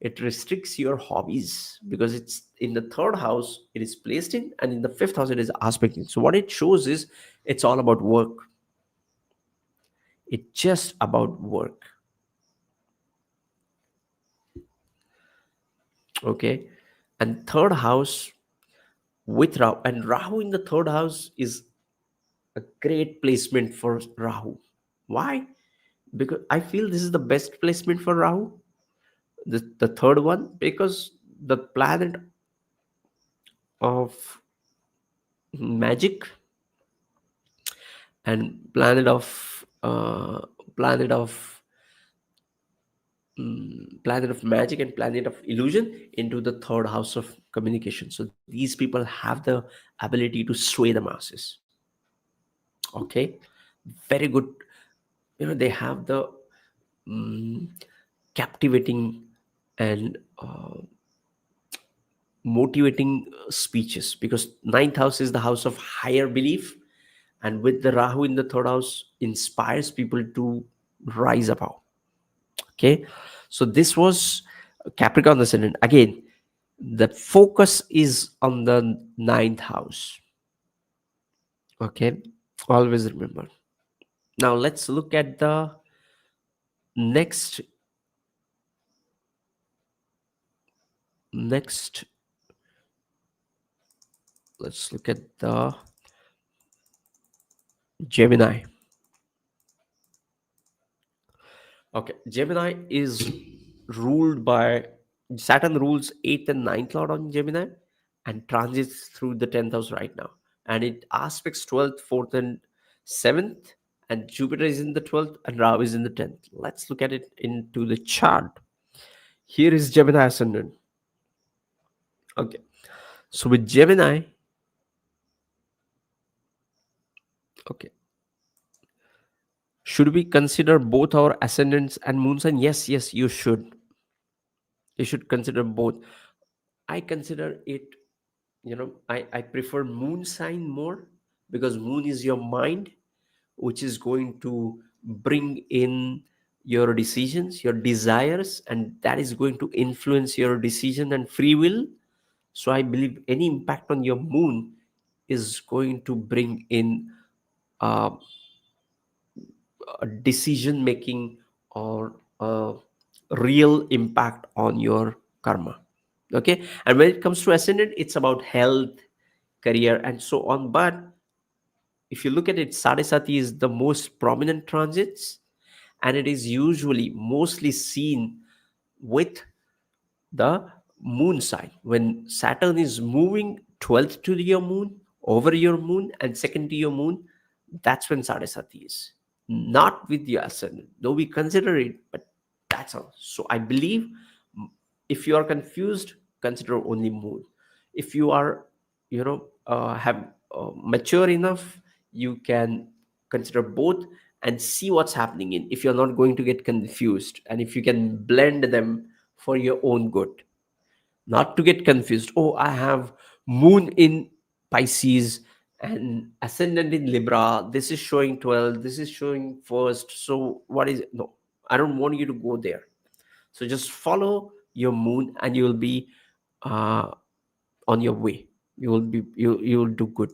It restricts your hobbies because it's in the third house it is placed in, and in the fifth house it is aspecting. So what it shows is it's all about work. It's just about work. Okay. And third house with Rahu, and Rahu in the third house is a great placement for Rahu. Why? Because I feel this is the best placement for Rahu, the third one, because the planet of magic and planet of planet of magic and planet of illusion into the third house of communication. So these people have the ability to sway the masses. Okay, very good. They have the mm, captivating and motivating speeches, because ninth house is the house of higher belief, and with the Rahu in the third house inspires people to rise above. Okay, so this was Capricorn Ascendant. Again, the focus is on the ninth house. Okay, always remember. Now let's look at the next next let's look at the Gemini. Okay, Gemini is ruled by Saturn rules 8th and ninth lord on Gemini and transits through the 10th house right now. And it aspects 12th, 4th, and 7th, and Jupiter is in the 12th and Rahu is in the 10th. Let's look at it into the chart. Here is Gemini Ascendant. Okay, so with Gemini, okay, should we consider both our ascendants and moon sign? Yes, yes, you should. You should consider both. I consider it, I prefer moon sign more, because moon is your mind, which is going to bring in your decisions, your desires, and that is going to influence your decision and free will. So I believe any impact on your moon is going to bring in uh, a decision making or a real impact on your karma. Okay, and when it comes to ascendant, it's about health, career, and so on. But if you look at it, Sadesati is the most prominent transits, and it is usually mostly seen with the moon sign. When Saturn is moving 12th to your moon, over your moon, and second to your moon, that's when Sadesati is. Not with your ascendant, though we consider it, but that's all. So I believe, if you are confused, consider only moon. If you are, have mature enough, you can consider both and see what's happening in, if you're not going to get confused, and if you can blend them for your own good, not to get confused. Oh, I have moon in Pisces and ascendant in Libra. This is showing 12, this is showing first. So what is it? No, I don't want you to go there. So just follow your moon and you will be uh, on your way. You will do good.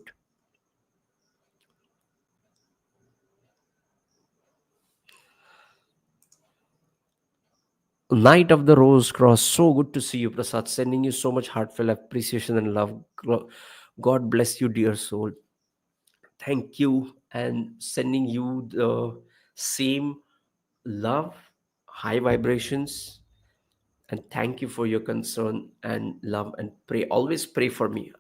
Night of the Rose Cross. So good to see you, Prasad. Sending you so much heartfelt appreciation and love. God bless you, dear soul. Thank you, and sending you the same love, high vibrations, and thank you for your concern and love, and pray. Always pray for me.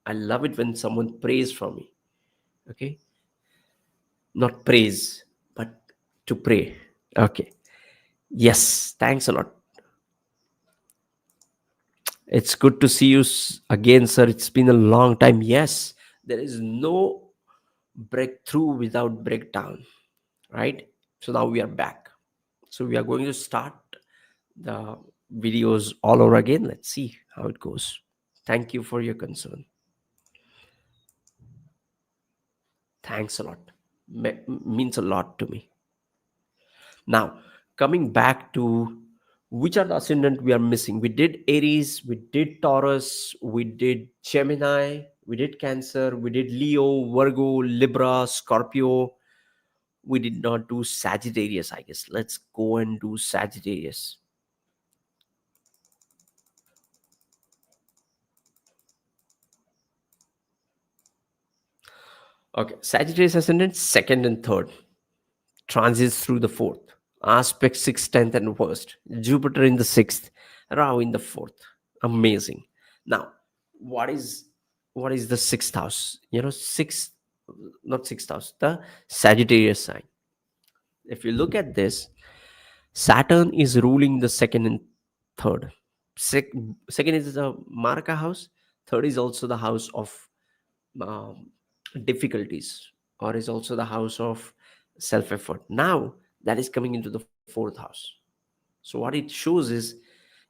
I love it when someone prays for me. Okay, not praise, but to pray. Okay, yes, thanks a lot. It's good to see you again, sir. It's been a long time. Yes, there is no breakthrough without breakdown, right? So now we are back. So we are going to start the videos all over again. Let's see how it goes. Thank you for your concern. Thanks a lot. Means a lot to me. Now, coming back to which are the ascendant we are missing. We did Aries, we did Taurus, we did Gemini, we did Cancer, we did Leo, Virgo, Libra, Scorpio. We did not do Sagittarius, I guess. Let's go and do Sagittarius. Okay, Sagittarius Ascendant, second and third. Transits through the fourth. Aspect sixth, tenth, and first. Jupiter in the sixth. Rahu in the fourth. Amazing. Now, what is the sixth house? Sixth, not sixth house, the Sagittarius sign. If you look at this, Saturn is ruling the second and third. Second is the Marka house. Third is also the house of um, difficulties, or is also the house of self effort. Now that is coming into the fourth house. So what it shows is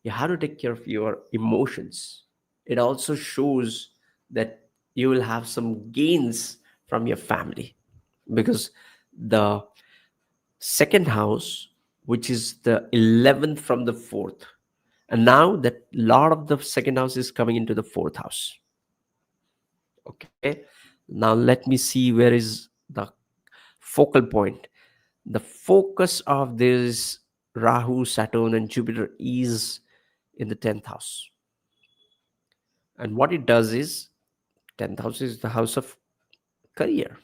you have to take care of your emotions. It also shows that you will have some gains from your family, because the second house, which is the 11th from the fourth, and now that lot of the second house is coming into the fourth house. Okay, now let me see where is the focal point. The focus of this Rahu, Saturn, and Jupiter is in the 10th house. And what it does is 10th house is the house of career,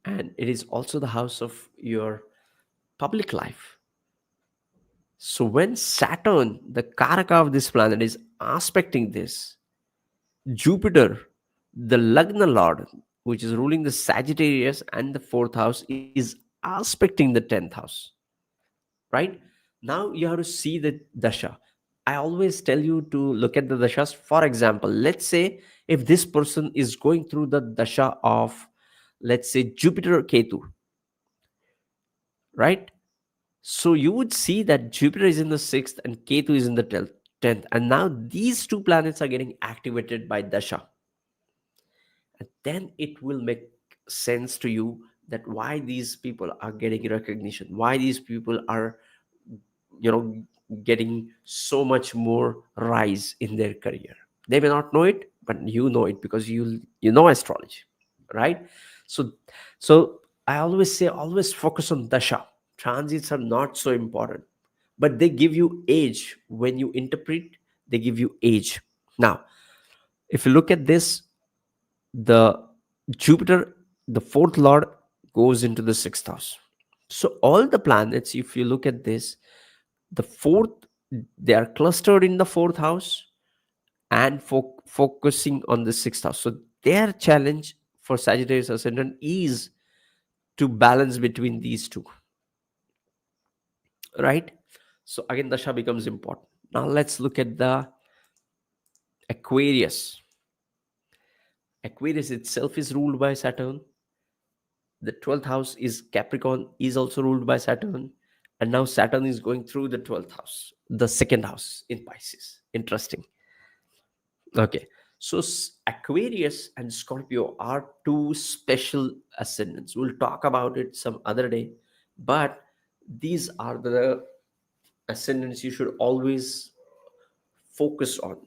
and it is also the house of your public life. So when Saturn, the Karaka of this planet, is aspecting this, Jupiter, the Lagna Lord, which is ruling the Sagittarius and the fourth house, is aspecting the 10th house. Right? Now you have to see the dasha. I always tell you to look at the dashas. For example, let's say if this person is going through the dasha of, let's say, Jupiter Ketu, right? So you would see that Jupiter is in the sixth and Ketu is in the 10th. And now these two planets are getting activated by dasha. And then it will make sense to you that why these people are getting recognition, why these people are, you know getting so much more rise in their career. They may not know it, but you know it because you know astrology, right? So so I always say, always focus on dasha. Transits are not so important, but they give you age. When you interpret, they give you age. Now, if you look at this, the Jupiter, the fourth lord, goes into the sixth house. So all the planets, if you look at this, the fourth, they are clustered in the fourth house and focusing on the sixth house. So their challenge for Sagittarius Ascendant is to balance between these two, right? So again, dasha becomes important. Now let's look at the Aquarius. Aquarius itself is ruled by Saturn. The 12th house is Capricorn, is also ruled by Saturn. And now Saturn is going through the 12th house, the second house in Pisces. Interesting. Okay. So Aquarius and Scorpio are two special ascendants. We'll talk about it some other day. But these are the ascendants you should always focus on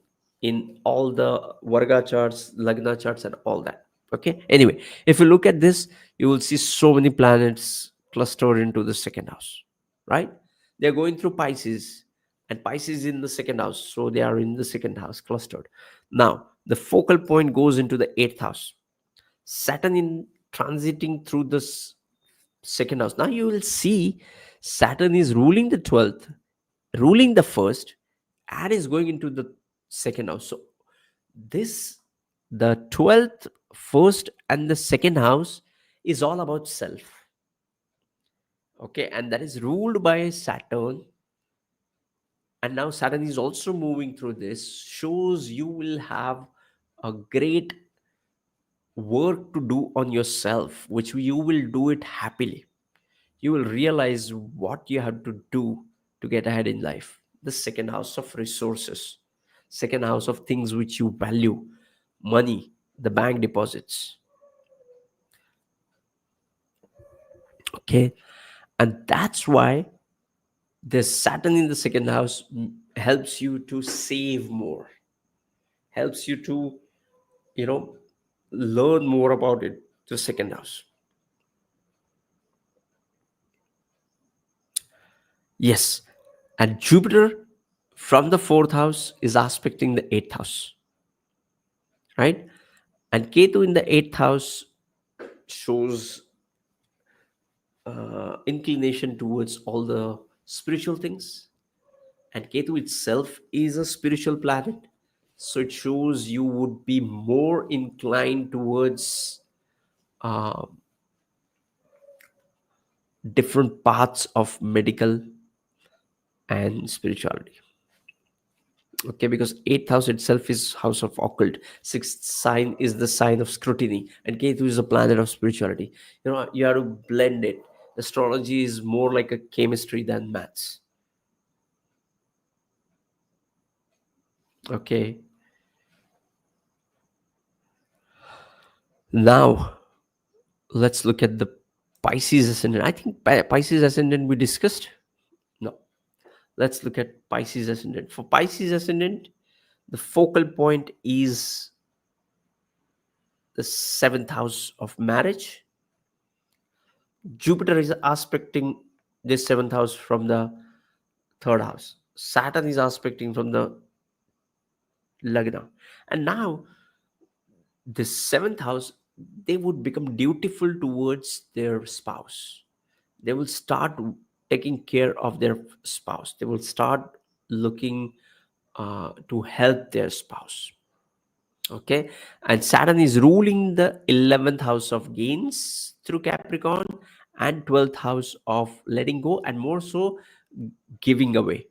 in all the Varga charts, Lagna charts, and all that. Okay. Anyway, if you look at this, you will see so many planets clustered into the second house, right? They're going through Pisces, and Pisces in the second house. So they are in the second house clustered. Now, the focal point goes into the eighth house. Saturn in transiting through this second house. Now you will see Saturn is ruling the 12th, ruling the first, and is going into the second house. So this, the 12th, first, and the second house is all about self. Okay, and that is ruled by Saturn And now Saturn is also moving through this, shows you will have a great work to do on yourself, which you will do it happily. You will realize what you have to do to get ahead in life. The second house of resources, second house of things which you value, money, the bank deposits. Okay. And that's why the Saturn in the second house helps you to save more, helps you to, you know, learn more about it, the second house. Yes. And Jupiter from the fourth house is aspecting the eighth house, right? And Ketu in the eighth house shows inclination towards all the spiritual things. And Ketu itself is a spiritual planet. So it shows you would be more inclined towards uh, different paths of medical and spirituality. Okay, because eighth house itself is house of occult, sixth sign is the sign of scrutiny, and Ketu is a planet of spirituality. You have to blend it. Astrology is more like a chemistry than maths. Okay, now let's look at the Pisces Ascendant. I think Pisces Ascendant we discussed. No, let's look at Pisces Ascendant. For Pisces Ascendant, the focal point is the seventh house of marriage. Jupiter is aspecting this seventh house from the third house. Saturn is aspecting from the Lagna. And now, the seventh house, they would become dutiful towards their spouse. They will start taking care of their spouse. They will start looking to help their spouse. Okay, and Saturn is ruling the 11th house of gains through Capricorn, and 12th house of letting go, and more so giving away,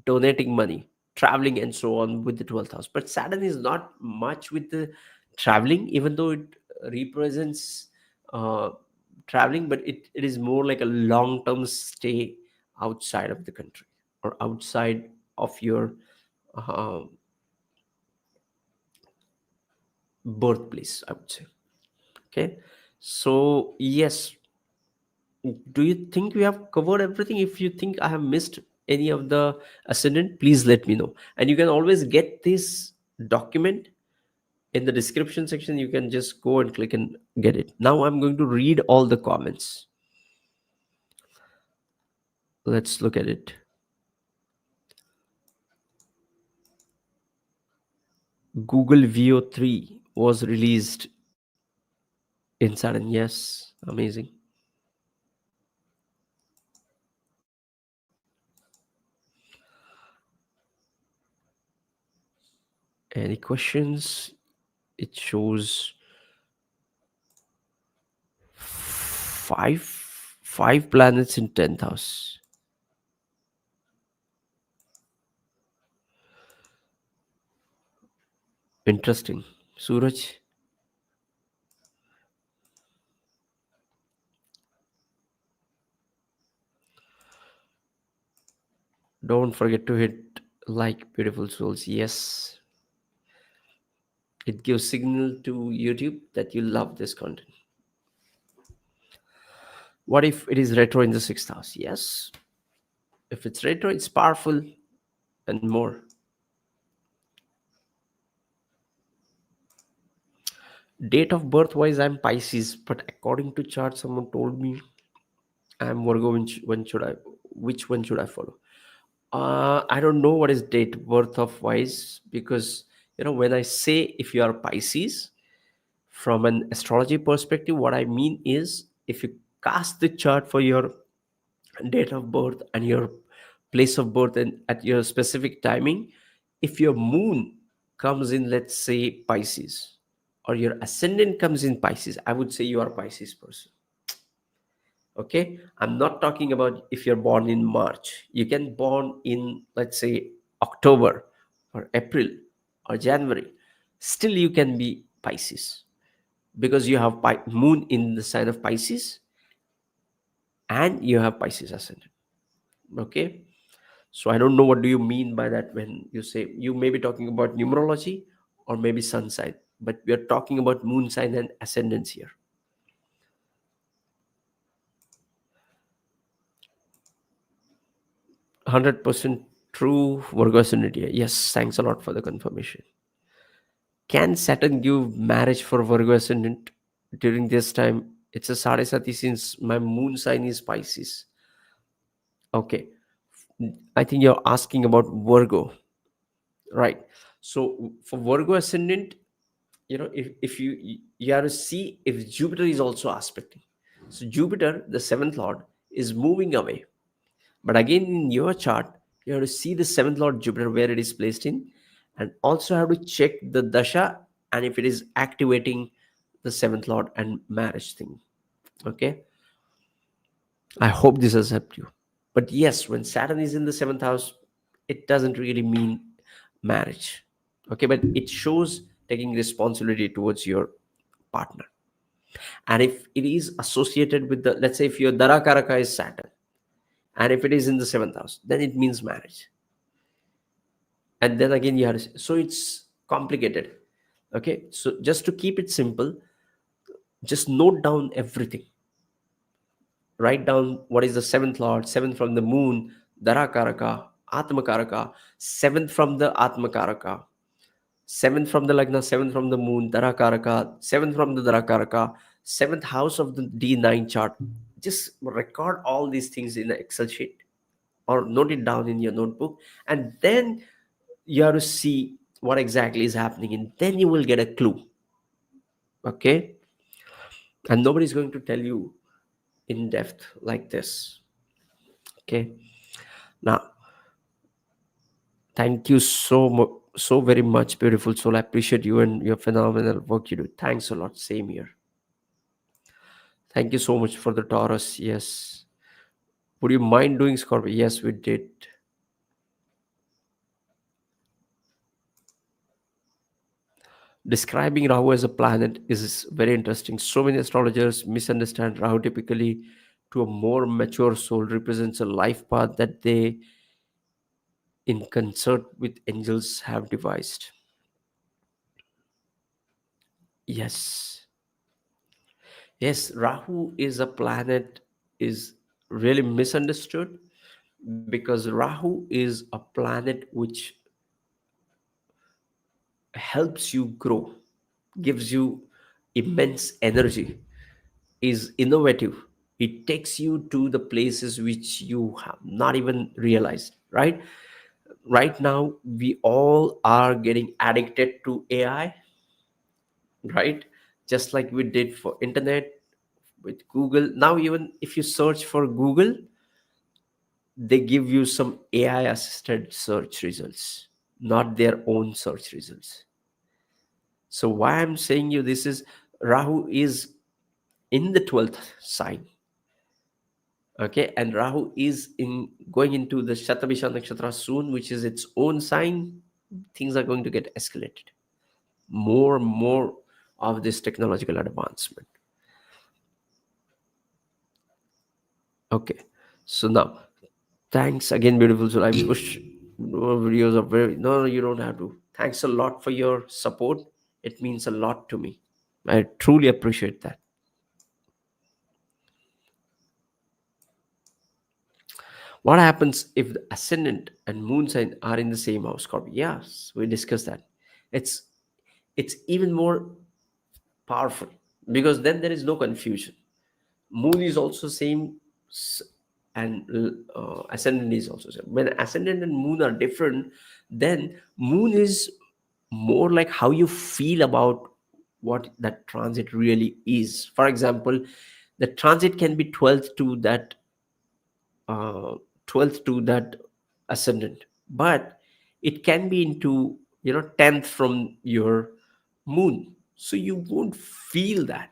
donating money, traveling, and so on with the 12th house. But Saturn is not much with the traveling, even though it represents uh, traveling, but it is more like a long term stay outside of the country or outside of your uh, birthplace, I would say. Okay, so yes, do you think we have covered everything? If you think I have missed any of the ascendant, please let me know. And you can always get this document in the description section. You can just go and click and get it. Now I'm going to read all the comments. Let's look at it. Google Veo 3 was released in Saturn. Yes, amazing. Any questions? It shows five planets in 10th house. Interesting. Suraj, don't forget to hit like, beautiful souls. Yes, it gives signal to YouTube that you love this content. What if it is retro in the sixth house? Yes, if it's retro, it's powerful and more. Date of birth wise, I'm Pisces, but according to chart, someone told me I'm Virgo. Which one should I follow? I don't know what is date of birth of wise, because when I say if you are Pisces, from an astrology perspective, what I mean is if you cast the chart for your date of birth and your place of birth and at your specific timing, if your moon comes in, let's say Pisces, or your ascendant comes in Pisces, I would say you are a Pisces person. Okay, I'm not talking about if you're born in March. You can born in, let's say, October or April or January. Still you can be Pisces, because you have moon in the sign of Pisces and you have Pisces ascendant. Okay, so I don't know what do you mean by that. When you say, you may be talking about numerology or maybe sun sign, but we are talking about moon sign and ascendants here. 100% true. Virgo ascendant here. Yes, thanks a lot for the confirmation. Can Saturn give marriage for Virgo ascendant during this time? It's a Sadesati since my moon sign is Pisces. Okay, I think you're asking about Virgo, right? So for Virgo ascendant, if you have to see if Jupiter is also aspecting. So Jupiter, the seventh lord, is moving away. But again, in your chart, you have to see the seventh lord Jupiter where it is placed in, and also have to check the dasha and if it is activating the seventh lord and marriage thing. Okay, I hope this has helped you. But yes, when Saturn is in the seventh house, it doesn't really mean marriage. Okay, but it shows taking responsibility towards your partner. And if it is associated with the, let's say, if your Darakaraka is Saturn, and if it is in the seventh house, then it means marriage. And then again you have to, so it's complicated. Okay, so just to keep it simple, just note down everything. Write down what is the seventh lord, seventh from the moon, Darakaraka, Atmakaraka, seventh from the Atmakaraka, seventh from the Lagna, seventh from the moon, Darakaraka, seventh from the Darakaraka, seventh house of the D9 chart. Just record all these things in the Excel sheet or note it down in your notebook, and then you have to see what exactly is happening, and then you will get a clue. Okay, and nobody's going to tell you in depth like this. Okay, now thank you so very much, beautiful soul. I appreciate you and your phenomenal work you do. Thanks a lot. Same here. Thank you so much for the Taurus. Yes, would you mind doing Scorpio? Yes, we did. Describing Rahu as a planet is very interesting. So many astrologers misunderstand Rahu. Typically, to a more mature soul, represents a life path that they, in concert with angels, have devised. Yes, yes, Rahu is a planet is really misunderstood, because Rahu is a planet which helps you grow, gives you immense energy, is innovative. It takes you to the places which you have not even realized, right? Right now, we all are getting addicted to AI, right? Just like we did for internet with Google. Now, even if you search for Google, they give you some AI assisted search results, not their own search results. So why I'm saying you this is, Rahu is in the 12th sign. Okay, and Rahu is in going into the Shatabisha Nakshatra soon, which is its own sign. Things are going to get escalated. More and more of this technological advancement. Okay, so now thanks again, beautiful soul. I wish more videos are very, no, you don't have to. Thanks a lot for your support. It means a lot to me. I truly appreciate that. What happens if the ascendant and moon sign are in the same house, Scorpio? Yes, we discussed that. It's it's even more powerful, because then there is no confusion. Moon is also same, and ascendant is also same. When ascendant and moon are different, then moon is more like how you feel about what that transit really is. For example, the transit can be 12th to that uh, 12th to that ascendant, but it can be into 10th from your moon, so you won't feel that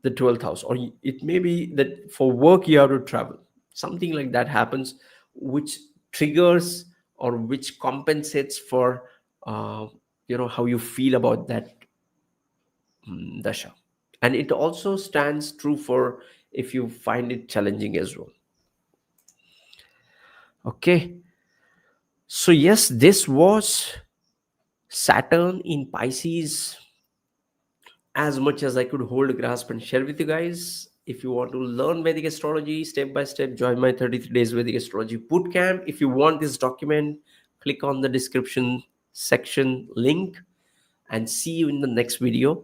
the 12th house, or it may be that for work you have to travel, something like that happens, which triggers or which compensates for uh, how you feel about that dasha. And it also stands true for if you find it challenging as well. Okay, so yes, this was Saturn in Pisces, as much as I could hold, grasp, and share with you guys. If you want to learn Vedic astrology step by step, join my 33 days Vedic astrology bootcamp. If you want this document, click on the description section link, and see you in the next video.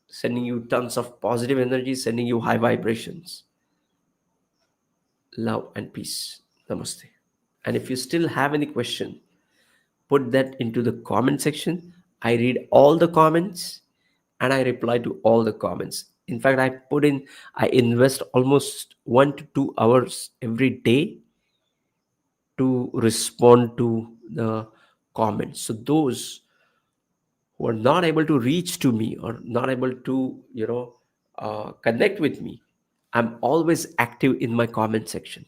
Sending you tons of positive energy, sending you high vibrations. Love and peace. Namaste. And if you still have any question, put that into the comment section. I read all the comments and I reply to all the comments. In fact, I invest almost 1 to 2 hours every day to respond to the comments. So those who are not able to reach to me or not able to, connect with me, I'm always active in my comment section.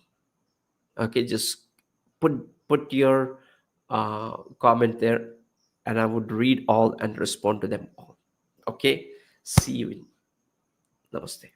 Okay, just put your comment there, and I would read all and respond to them all. Okay, see you in. Namaste.